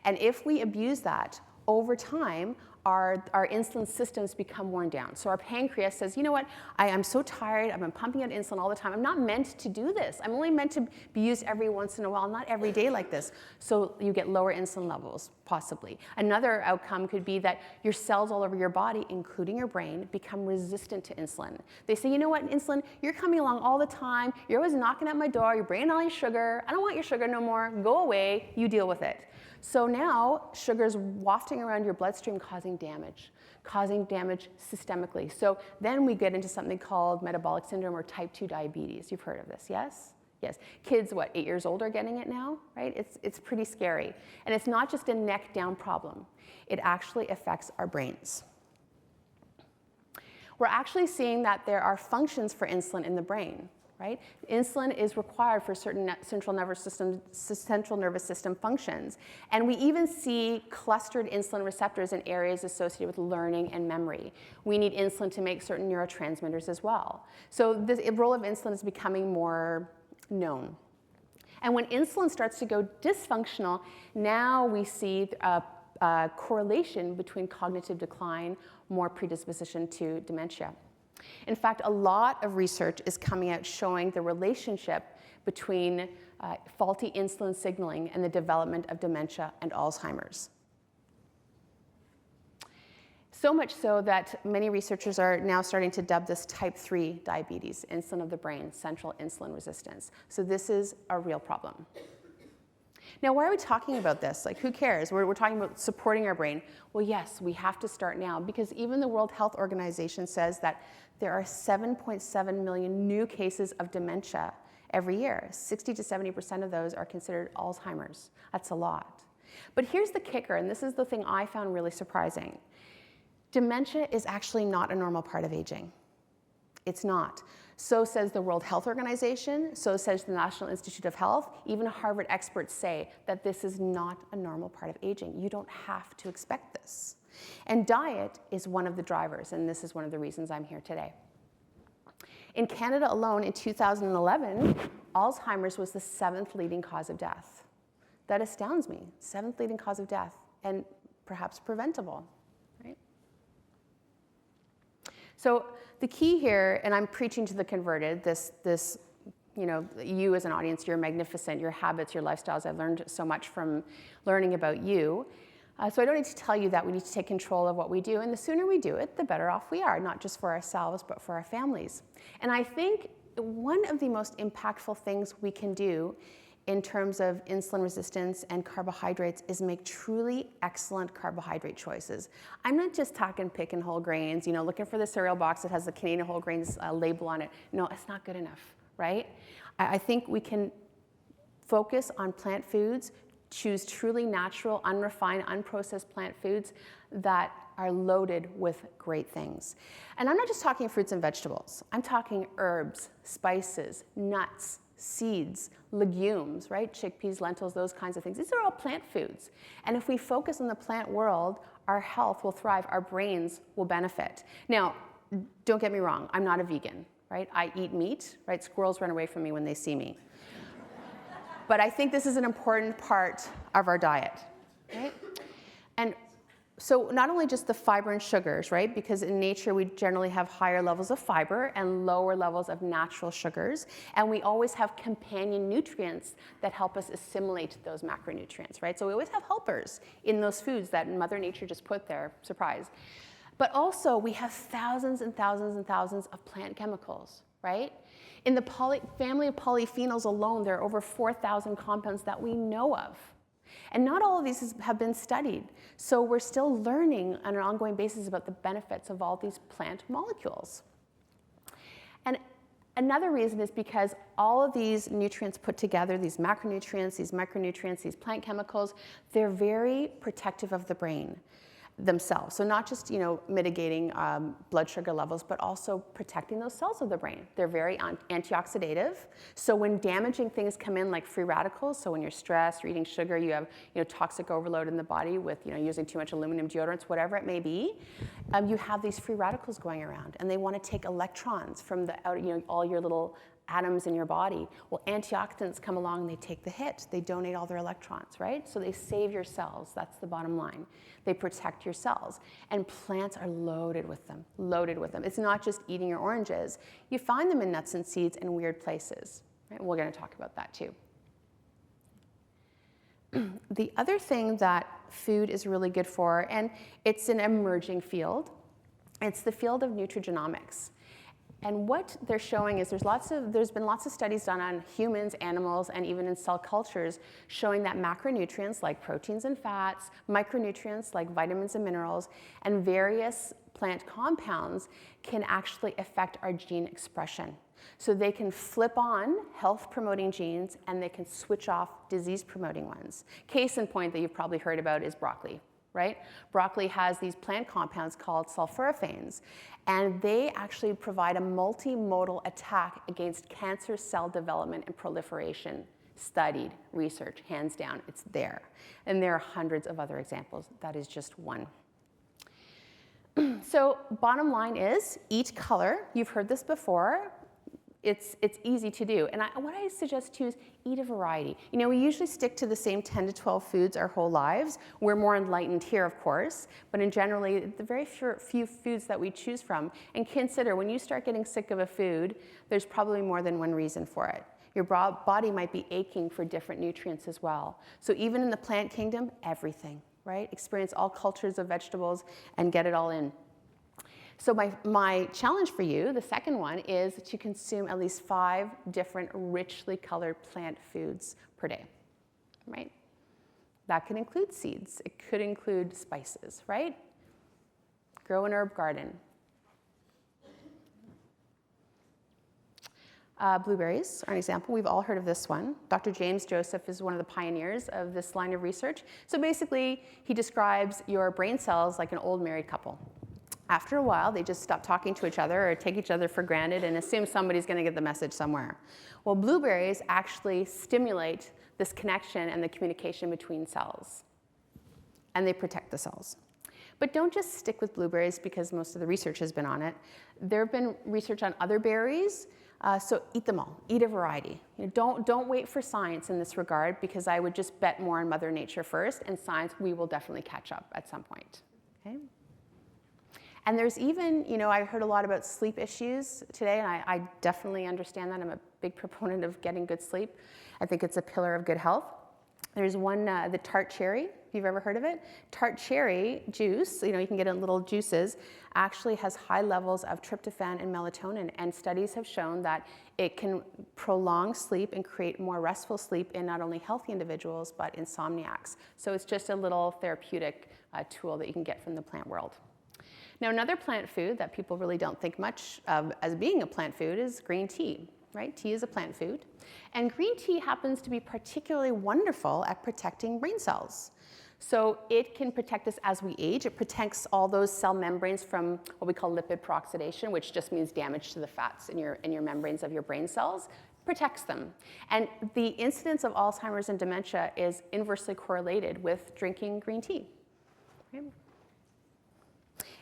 And if we abuse that, over time, our insulin systems become worn down. So our pancreas says, you know what, I am so tired, I've been pumping out insulin all the time. I'm not meant to do this. I'm only meant to be used every once in a while, not every day like this. So you get lower insulin levels, possibly. Another outcome could be that your cells all over your body, including your brain, become resistant to insulin. They say, you know what, insulin, you're coming along all the time. You're always knocking at my door. You're bringing all your sugar. I don't want your sugar no more. Go away. You deal with it. So now sugar's wafting around your bloodstream, causing damage systemically. So then we get into something called metabolic syndrome or type 2 diabetes. You've heard of this, yes? Yes. Kids, 8 years old are getting it now, right? It's pretty scary. And it's not just a neck down problem. It actually affects our brains. We're actually seeing that there are functions for insulin in the brain. Right? Insulin is required for certain central nervous system functions. And we even see clustered insulin receptors in areas associated with learning and memory. We need insulin to make certain neurotransmitters as well. So the role of insulin is becoming more known. And when insulin starts to go dysfunctional, now we see a correlation between cognitive decline, more predisposition to dementia. In fact, a lot of research is coming out showing the relationship between faulty insulin signaling and the development of dementia and Alzheimer's. So much so that many researchers are now starting to dub this type 3 diabetes, insulin of the brain, central insulin resistance. So this is a real problem. Now, why are we talking about this? Like, who cares? We're talking about supporting our brain. Well, yes, we have to start now, because even the World Health Organization says that there are 7.7 million new cases of dementia every year. 60 to 70% of those are considered Alzheimer's. That's a lot. But here's the kicker, and this is the thing I found really surprising. Dementia is actually not a normal part of aging. It's not. So says the World Health Organization, so says the National Institute of Health. Even Harvard experts say that this is not a normal part of aging. You don't have to expect this. And diet is one of the drivers, and this is one of the reasons I'm here today. In Canada alone, in 2011, Alzheimer's was the 7th leading cause of death. That astounds me. 7th leading cause of death, and perhaps preventable, right? So the key here, and I'm preaching to the converted, this, you know, you as an audience, you're magnificent, your habits, your lifestyles. I've learned so much from learning about you. So I don't need to tell you that we need to take control of what we do, and the sooner we do it, the better off we are, not just for ourselves, but for our families. And I think one of the most impactful things we can do in terms of insulin resistance and carbohydrates is make truly excellent carbohydrate choices. I'm not just talking picking whole grains, looking for the cereal box that has the Canadian whole grains label on it. No, it's not good enough, right? I think we can focus on plant foods, choose truly natural, unrefined, unprocessed plant foods that are loaded with great things. And I'm not just talking fruits and vegetables. I'm talking herbs, spices, nuts, seeds, legumes, right? Chickpeas, lentils, those kinds of things. These are all plant foods. And if we focus on the plant world, our health will thrive, our brains will benefit. Now, don't get me wrong, I'm not a vegan, right? I eat meat, right? Squirrels run away from me when they see me. But I think this is an important part of our diet, right? And so not only just the fiber and sugars, right? Because in nature, we generally have higher levels of fiber and lower levels of natural sugars. And we always have companion nutrients that help us assimilate those macronutrients, right? So we always have helpers in those foods that Mother Nature just put there, surprise. But also, we have thousands and thousands and thousands of plant chemicals, right? In the family of polyphenols alone, there are over 4,000 compounds that we know of. And not all of these have been studied. So we're still learning on an ongoing basis about the benefits of all these plant molecules. And another reason is because all of these nutrients put together, these macronutrients, these micronutrients, these plant chemicals, they're very protective of the brain themselves. So not just, mitigating blood sugar levels, but also protecting those cells of the brain. They're very antioxidative. So when damaging things come in like free radicals, so when you're stressed or eating sugar, you have, toxic overload in the body with, using too much aluminum deodorants, whatever it may be, you have these free radicals going around, and they want to take electrons from the outer, all your little atoms in your body. Well, antioxidants come along and they take the hit. They donate all their electrons, right? So they save your cells. That's the bottom line. They protect your cells. And plants are loaded with them, loaded with them. It's not just eating your oranges. You find them in nuts and seeds in weird places, right? We're going to talk about that too. The other thing that food is really good for, and it's an emerging field, it's the field of nutrigenomics. And what they're showing is there's been lots of studies done on humans, animals, and even in cell cultures showing that macronutrients like proteins and fats, micronutrients like vitamins and minerals, and various plant compounds can actually affect our gene expression. So they can flip on health-promoting genes and they can switch off disease-promoting ones. Case in point that you've probably heard about is broccoli. Right? Broccoli has these plant compounds called sulforaphanes, and they actually provide a multimodal attack against cancer cell development and proliferation. Studied, research, hands down, it's there. And there are hundreds of other examples. That is just one. So bottom line is, eat color. You've heard this before. It's easy to do. And what I suggest too is eat a variety. We usually stick to the same 10 to 12 foods our whole lives. We're more enlightened here, of course, but in generally, the very few foods that we choose from. And consider, when you start getting sick of a food, there's probably more than one reason for it. Your body might be aching for different nutrients as well. So even in the plant kingdom, everything, right? Experience all cultures of vegetables and get it all in. So my challenge for you, the second one, is to consume at least 5 different richly colored plant foods per day, right? That could include seeds. It could include spices, right? Grow an herb garden. Blueberries are an example. We've all heard of this one. Dr. James Joseph is one of the pioneers of this line of research. So basically, he describes your brain cells like an old married couple. After a while, they just stop talking to each other or take each other for granted and assume somebody's going to get the message somewhere. Well, blueberries actually stimulate this connection and the communication between cells, and they protect the cells. But don't just stick with blueberries because most of the research has been on it. There have been research on other berries, so eat them all. Eat a variety. Don't wait for science in this regard, because I would just bet more on Mother Nature first, and science, we will definitely catch up at some point. Okay? And there's even, I heard a lot about sleep issues today, and I definitely understand that. I'm a big proponent of getting good sleep. I think it's a pillar of good health. There's one, the tart cherry, if you've ever heard of it. Tart cherry juice, you can get it in little juices, actually has high levels of tryptophan and melatonin. And studies have shown that it can prolong sleep and create more restful sleep in not only healthy individuals, but insomniacs. So it's just a little therapeutic tool that you can get from the plant world. Now, another plant food that people really don't think much of as being a plant food is green tea. Right? Tea is a plant food. And green tea happens to be particularly wonderful at protecting brain cells. So it can protect us as we age. It protects all those cell membranes from what we call lipid peroxidation, which just means damage to the fats in your membranes of your brain cells. Protects them. And the incidence of Alzheimer's and dementia is inversely correlated with drinking green tea. Okay?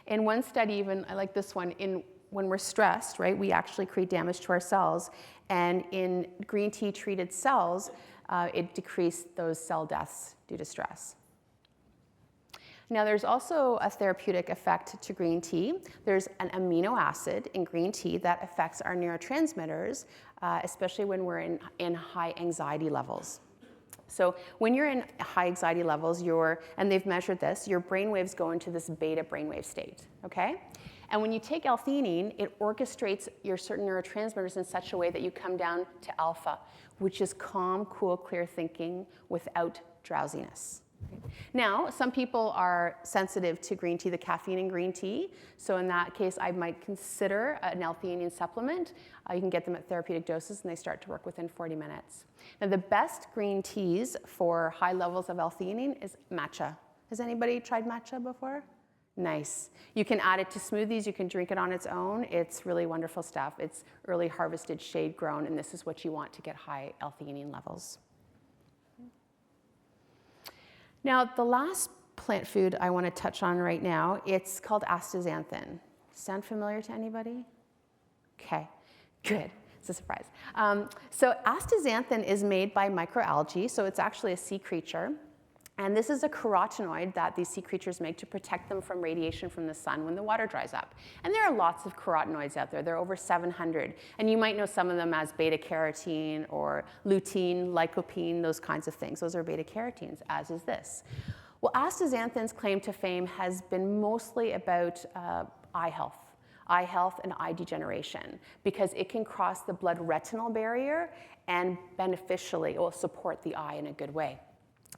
In one study, even, I like this one, when we're stressed, right, we actually create damage to our cells. And in green tea treated cells, it decreased those cell deaths due to stress. Now, there's also a therapeutic effect to green tea. There's an amino acid in green tea that affects our neurotransmitters, especially when we're in high anxiety levels. So when you're in high anxiety levels, and they've measured this, your brain waves go into this beta brainwave state, okay? And when you take L-theanine, it orchestrates your certain neurotransmitters in such a way that you come down to alpha, which is calm, cool, clear thinking without drowsiness. Now, some people are sensitive to green tea, the caffeine in green tea. So in that case, I might consider an L-theanine supplement. You can get them at therapeutic doses, and they start to work within 40 minutes. Now, the best green teas for high levels of L-theanine is matcha. Has anybody tried matcha before? Nice. You can add it to smoothies. You can drink it on its own. It's really wonderful stuff. It's early harvested, shade grown, and this is what you want to get high L-theanine levels. Now, the last plant food I want to touch on right now, it's called astaxanthin. Sound familiar to anybody? Okay, good. It's a surprise. So astaxanthin is made by microalgae, so it's actually a sea creature. And this is a carotenoid that these sea creatures make to protect them from radiation from the sun when the water dries up. And there are lots of carotenoids out there. There are over 700. And you might know some of them as beta-carotene or lutein, lycopene, those kinds of things. Those are beta-carotenes, as is this. Well, astaxanthin's claim to fame has been mostly about eye health and eye degeneration, because it can cross the blood-retinal barrier and beneficially it will support the eye in a good way.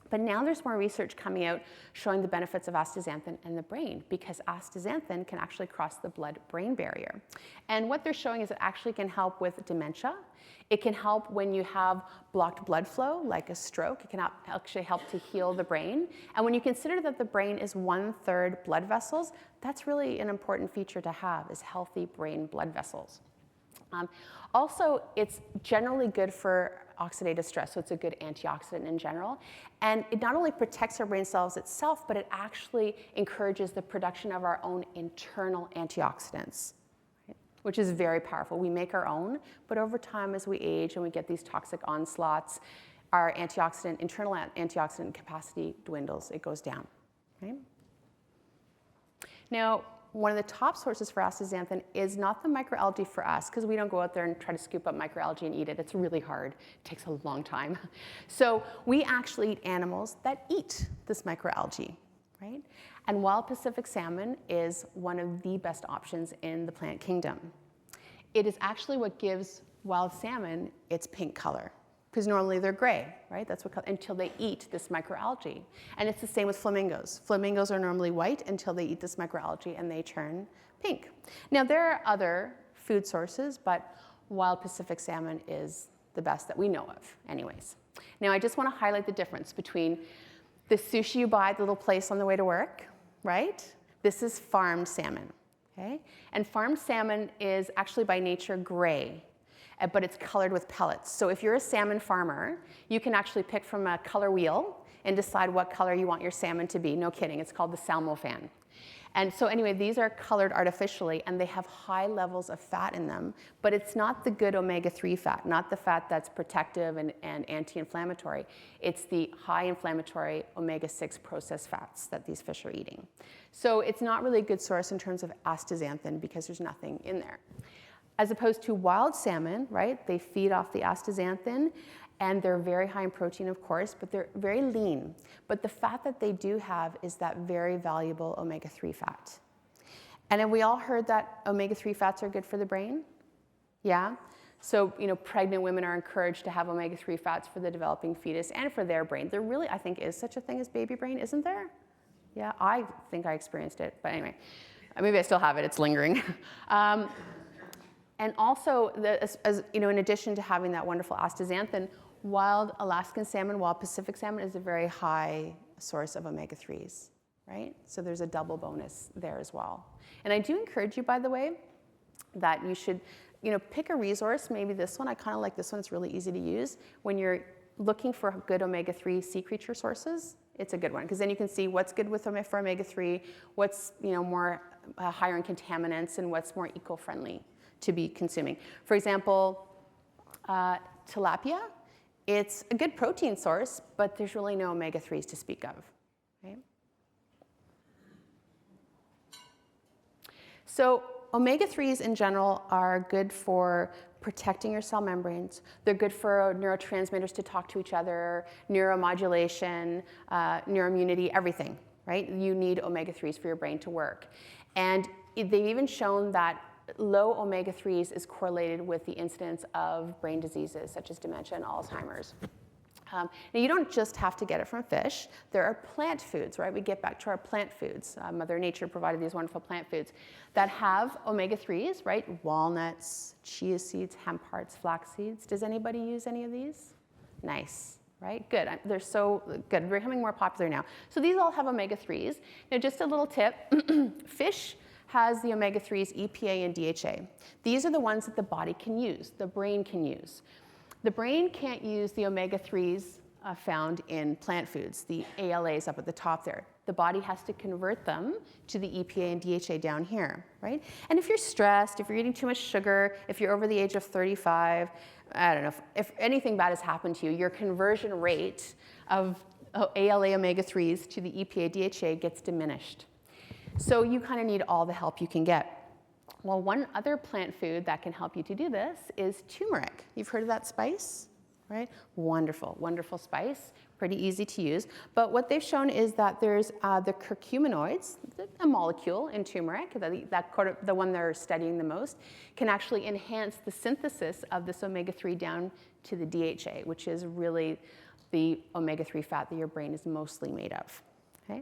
But now there's more research coming out showing the benefits of astaxanthin in the brain, because astaxanthin can actually cross the blood-brain barrier. And what they're showing is it actually can help with dementia. It can help when you have blocked blood flow, like a stroke. It can actually help to heal the brain. And when you consider that the brain is 1/3 blood vessels, that's really an important feature to have, is healthy brain blood vessels. Also, it's generally good for oxidative stress, so it's a good antioxidant in general. And it not only protects our brain cells itself, but it actually encourages the production of our own internal antioxidants, right? Which is very powerful. We make our own, but over time as we age and we get these toxic onslaughts, our internal antioxidant capacity dwindles, it goes down, right? Now, one of the top sources for astaxanthin is not the microalgae for us, because we don't go out there and try to scoop up microalgae and eat it. It's really hard. It takes a long time. So we actually eat animals that eat this microalgae, right? And wild Pacific salmon is one of the best options in the plant kingdom. It is actually what gives wild salmon its pink color, because normally they're gray, right? That's what, until they eat this microalgae. And it's the same with flamingos. Flamingos are normally white until they eat this microalgae and they turn pink. Now, there are other food sources, but wild Pacific salmon is the best that we know of anyways. Now, I just want to highlight the difference between the sushi you buy at the little place on the way to work, right? This is farmed salmon, okay? And farmed salmon is actually by nature gray, but it's colored with pellets. So if you're a salmon farmer, you can actually pick from a color wheel and decide what color you want your salmon to be. No kidding, it's called the salmofan. And so anyway, these are colored artificially, and they have high levels of fat in them, but it's not the good omega-3 fat, not the fat that's protective and anti-inflammatory. It's the high inflammatory omega-6 processed fats that these fish are eating. So it's not really a good source in terms of astaxanthin because there's nothing in there. As opposed to wild salmon, right? They feed off the astaxanthin, And they're very high in protein, of course, but they're very lean. But the fat that they do have is that very valuable omega-3 fat. And have we all heard that omega-3 fats are good for the brain? Yeah? So, pregnant women are encouraged to have omega-3 fats for the developing fetus and for their brain. There really, I think, is such a thing as baby brain, isn't there? Yeah, I think I experienced it, but anyway. Maybe I still have it, it's lingering. And also, in addition to having that wonderful astaxanthin, wild Alaskan salmon, wild Pacific salmon is a very high source of omega-3s, right? So there's a double bonus there as well. And I do encourage you, by the way, that you should, pick a resource, maybe this one. I kind of like this one, it's really easy to use. When you're looking for good omega-3 sea creature sources, it's a good one, because then you can see what's good for omega-3, what's more higher in contaminants, and what's more eco-friendly to be consuming. For example, tilapia, it's a good protein source, but there's really no omega-3s to speak of, right? So omega-3s in general are good for protecting your cell membranes. They're good for neurotransmitters to talk to each other, neuromodulation, neuroimmunity, everything, right? You need omega-3s for your brain to work. And they've even shown that low omega-3s is correlated with the incidence of brain diseases such as dementia and Alzheimer's. Now, you don't just have to get it from fish. There are plant foods, right? We get back to our plant foods. Mother Nature provided these wonderful plant foods that have omega-3s, right? Walnuts, chia seeds, hemp hearts, flax seeds. Does anybody use any of these? Nice, right? Good. They're so good. They're becoming more popular now. So these all have omega-3s. Now, just a little tip. Fish has the omega-3s EPA and DHA. These are the ones that the body can use, the brain can use. The brain can't use the omega-3s found in plant foods, the ALAs up at the top there. The body has to convert them to the EPA and DHA down here, right? And if you're stressed, if you're eating too much sugar, if you're over the age of 35, I don't know, if anything bad has happened to you, your conversion rate of ALA omega-3s to the EPA DHA gets diminished. So you kind of need all the help you can get. Well, one other plant food that can help you to do this is turmeric. You've heard of that spice, right? Wonderful, wonderful spice, pretty easy to use. But what they've shown is that there's the curcuminoids, a molecule in turmeric, the one they're studying the most, can actually enhance the synthesis of this omega-3 down to the DHA, which is really the omega-3 fat that your brain is mostly made of. Okay?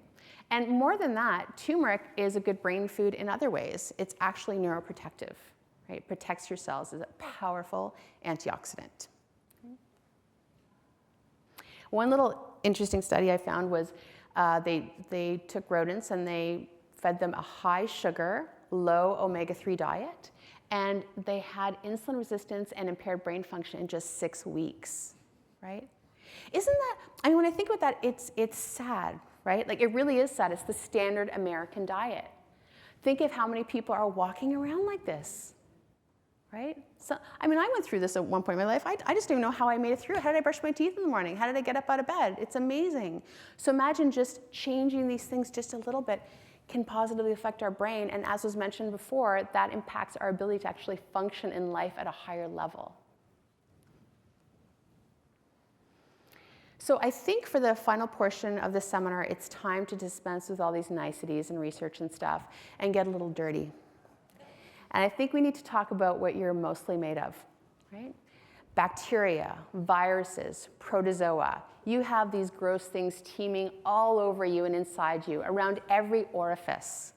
And more than that, turmeric is a good brain food in other ways. It's actually neuroprotective, right? It protects your cells as a powerful antioxidant. Okay? One little interesting study I found was they took rodents and they fed them a high sugar, low omega-3 diet, and they had insulin resistance and impaired brain function in just 6 weeks, right? Isn't that, when I think about that, it's sad, right? Like, it really is sad. It's the standard American diet. Think of how many people are walking around like this, right? So, I went through this at one point in my life. I just don't even know how I made it through. How did I brush my teeth in the morning? How did I get up out of bed? It's amazing. So imagine just changing these things just a little bit can positively affect our brain. And as was mentioned before, that impacts our ability to actually function in life at a higher level. So I think for the final portion of the seminar, it's time to dispense with all these niceties and research and stuff and get a little dirty. And I think we need to talk about what you're mostly made of, right? Bacteria, viruses, protozoa. You have these gross things teeming all over you and inside you, around every orifice.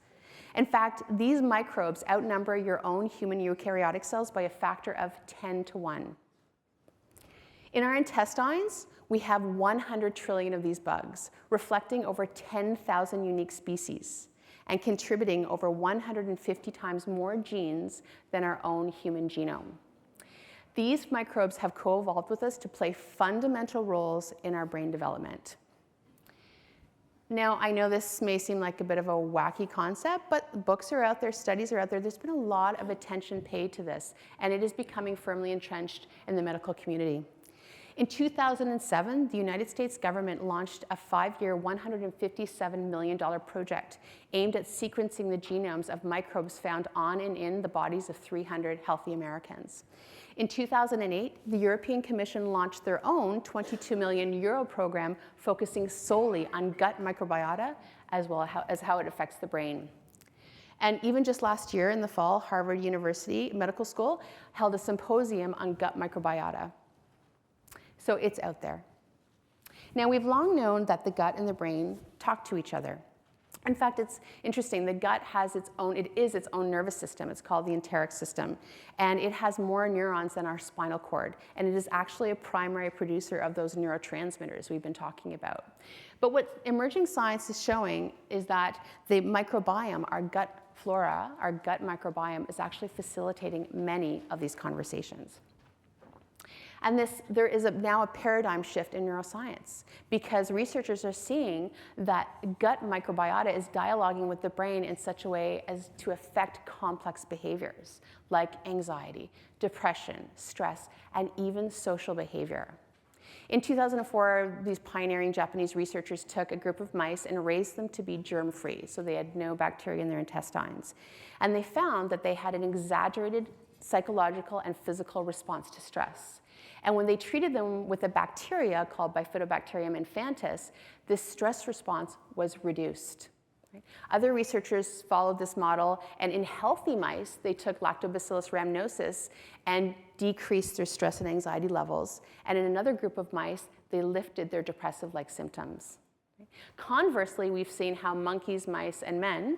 In fact, these microbes outnumber your own human eukaryotic cells by a factor of 10 to 1. In our intestines, we have 100 trillion of these bugs, reflecting over 10,000 unique species and contributing over 150 times more genes than our own human genome. These microbes have co-evolved with us to play fundamental roles in our brain development. Now, I know this may seem like a bit of a wacky concept, but books are out there, studies are out there. There's been a lot of attention paid to this, and it is becoming firmly entrenched in the medical community. In 2007, the United States government launched a 5-year, $157 million project aimed at sequencing the genomes of microbes found on and in the bodies of 300 healthy Americans. In 2008, the European Commission launched their own 22 million euro program focusing solely on gut microbiota as well as how it affects the brain. And even just last year in the fall, Harvard University Medical School held a symposium on gut microbiota. So it's out there. Now, we've long known that the gut and the brain talk to each other. In fact, it's interesting, the gut has its own nervous system. It's called the enteric system. And it has more neurons than our spinal cord. And it is actually a primary producer of those neurotransmitters we've been talking about. But what emerging science is showing is that the microbiome, our gut flora, our gut microbiome, is actually facilitating many of these conversations. And there is now a paradigm shift in neuroscience because researchers are seeing that gut microbiota is dialoguing with the brain in such a way as to affect complex behaviors like anxiety, depression, stress, and even social behavior. In 2004, these pioneering Japanese researchers took a group of mice and raised them to be germ-free, so they had no bacteria in their intestines. And they found that they had an exaggerated psychological and physical response to stress. And when they treated them with a bacteria called Bifidobacterium infantis, this stress response was reduced. Other researchers followed this model, and in healthy mice, they took Lactobacillus rhamnosus and decreased their stress and anxiety levels. And in another group of mice, they lifted their depressive-like symptoms. Conversely, we've seen how monkeys, mice, and men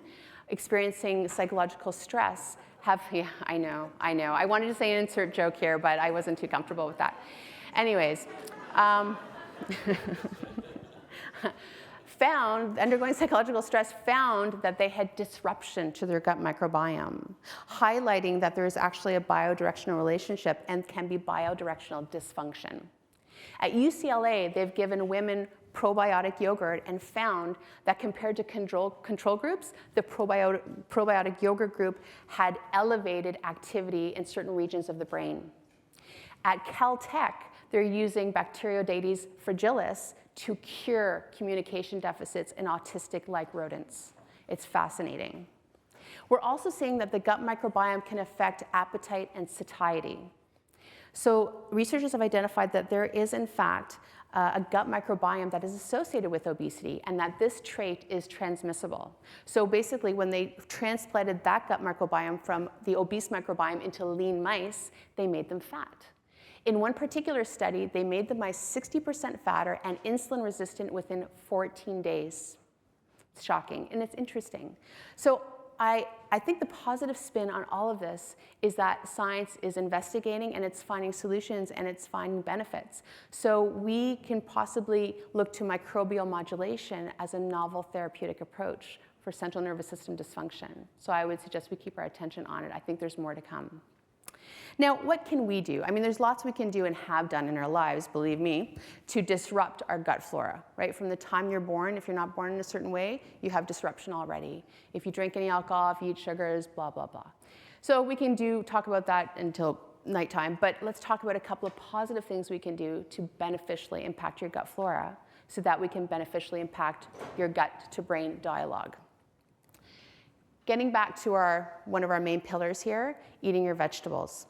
experiencing psychological stress have, yeah, I know. I wanted to say an insert joke here, but I wasn't too comfortable with that. Anyways, undergoing psychological stress found that they had disruption to their gut microbiome, highlighting that there is actually a biodirectional relationship and can be biodirectional dysfunction. At UCLA, they've given women probiotic yogurt and found that compared to control groups, the probiotic yogurt group had elevated activity in certain regions of the brain. At Caltech, they're using Bacteroidetes fragilis to cure communication deficits in autistic-like rodents. It's fascinating. We're also seeing that the gut microbiome can affect appetite and satiety. So researchers have identified that there is, in fact, a gut microbiome that is associated with obesity, and that this trait is transmissible. So basically, when they transplanted that gut microbiome from the obese microbiome into lean mice, they made them fat. In one particular study, they made the mice 60% fatter and insulin resistant within 14 days. It's shocking, and it's interesting. So I think the positive spin on all of this is that science is investigating and it's finding solutions and it's finding benefits. So we can possibly look to microbial modulation as a novel therapeutic approach for central nervous system dysfunction. So I would suggest we keep our attention on it. I think there's more to come. Now, what can we do? I mean, there's lots we can do and have done in our lives, believe me, to disrupt our gut flora, right? From the time you're born, if you're not born in a certain way, you have disruption already. If you drink any alcohol, if you eat sugars, blah, blah, blah. So we can talk about that until nighttime, but let's talk about a couple of positive things we can do to beneficially impact your gut flora so that we can beneficially impact your gut-to-brain dialogue. Getting back to one of our main pillars here, eating your vegetables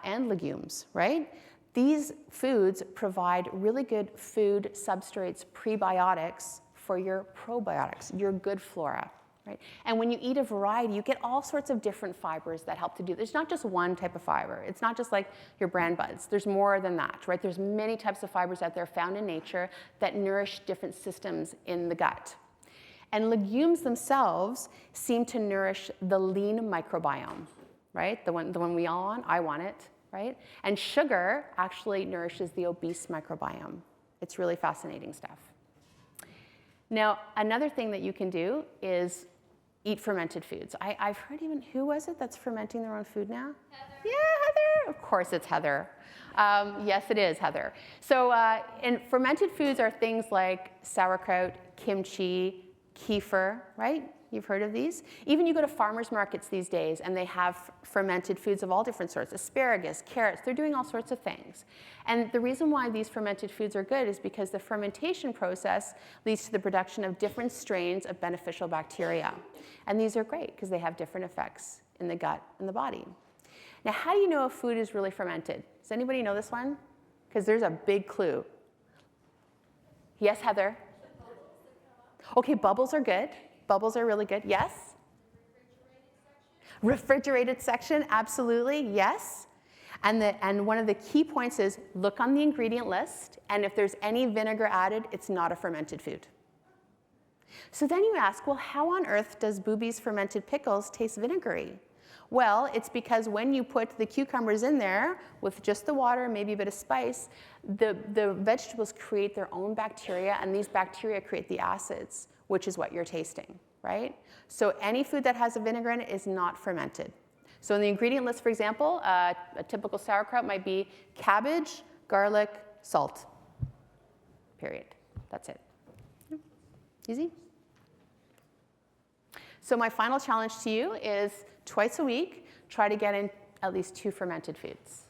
and legumes, right? These foods provide really good food substrates, prebiotics for your probiotics, your good flora, right? And when you eat a variety, you get all sorts of different fibers that help to do this. It's not just one type of fiber. It's not just like your bran buds. There's more than that, right? There's many types of fibers out there found in nature that nourish different systems in the gut. And legumes themselves seem to nourish the lean microbiome, right? The one we all want, I want it, right? And sugar actually nourishes the obese microbiome. It's really fascinating stuff. Now, another thing that you can do is eat fermented foods. I've heard even, who was it that's fermenting their own food now? Heather. Yeah, Heather. Of course it's Heather. Yes, it is Heather. So and fermented foods are things like sauerkraut, kimchi, kefir, right? You've heard of these? Even you go to farmers markets these days and they have fermented foods of all different sorts, asparagus, carrots, they're doing all sorts of things. And the reason why these fermented foods are good is because the fermentation process leads to the production of different strains of beneficial bacteria. And these are great because they have different effects in the gut and the body. Now, how do you know if food is really fermented? Does anybody know this one? Because there's a big clue. Yes, Heather? Okay, bubbles are good. Bubbles are really good. Yes? Refrigerated section, absolutely, yes. And one of the key points is look on the ingredient list, and if there's any vinegar added, it's not a fermented food. So then you ask, well, how on earth does Booby's fermented pickles taste vinegary? Well, it's because when you put the cucumbers in there with just the water, maybe a bit of spice, the vegetables create their own bacteria, and these bacteria create the acids, which is what you're tasting, right? So any food that has a vinegar in it is not fermented. So in the ingredient list, for example, a typical sauerkraut might be cabbage, garlic, salt, period. That's it. Easy? So my final challenge to you is twice a week, try to get in at least 2 fermented foods.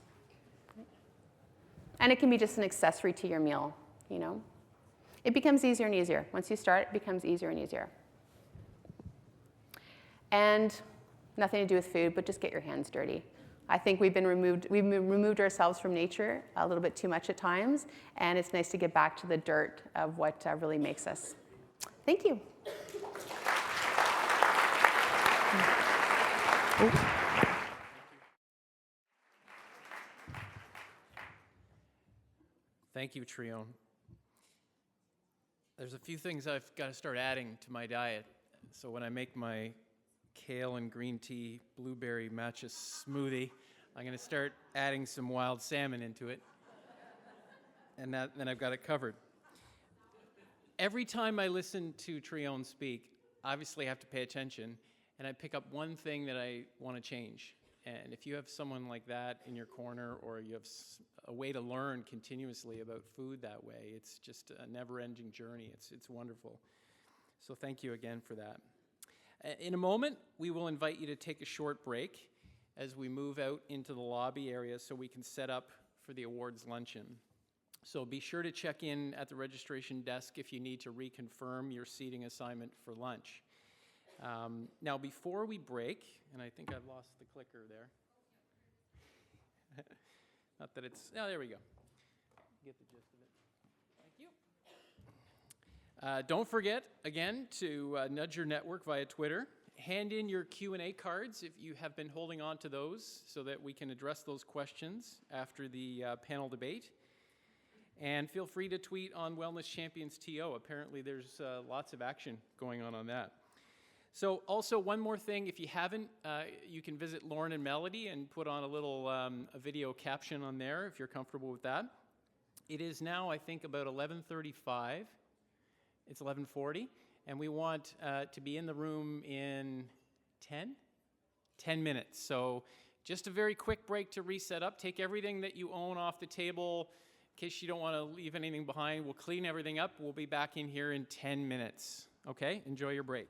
And it can be just an accessory to your meal, you know. It becomes easier and easier. Once you start, it becomes easier and easier. And nothing to do with food, but just get your hands dirty. I think we've removed ourselves from nature a little bit too much at times, and it's nice to get back to the dirt of what really makes us. Thank you. Thank you, Trione. There's a few things I've got to start adding to my diet. So when I make my kale and green tea blueberry matcha smoothie, I'm going to start adding some wild salmon into it. And then I've got it covered. Every time I listen to Trione speak, obviously I have to pay attention, and I pick up one thing that I want to change. And if you have someone like that in your corner, or you have a way to learn continuously about food that way, it's just a never-ending journey. It's wonderful. So thank you again for that. In a moment, we will invite you to take a short break as we move out into the lobby area so we can set up for the awards luncheon. So be sure to check in at the registration desk if you need to reconfirm your seating assignment for lunch. Now, before we break, and I think I've lost the clicker there. Not that it's, oh, there we go. Get the gist of it. Thank you. Don't forget, again, to nudge your network via Twitter. Hand in your Q&A cards if you have been holding on to those so that we can address those questions after the panel debate. And feel free to tweet on Wellness Champions TO. Apparently there's lots of action going on that. So also one more thing, if you haven't, you can visit Lauren and Melody and put on a little a video caption on there if you're comfortable with that. It is now, I think, about 11:35. It's 11:40, and we want to be in the room in 10 minutes. So just a very quick break to reset up. Take everything that you own off the table in case you don't want to leave anything behind. We'll clean everything up. We'll be back in here in 10 minutes. Okay? Enjoy your break.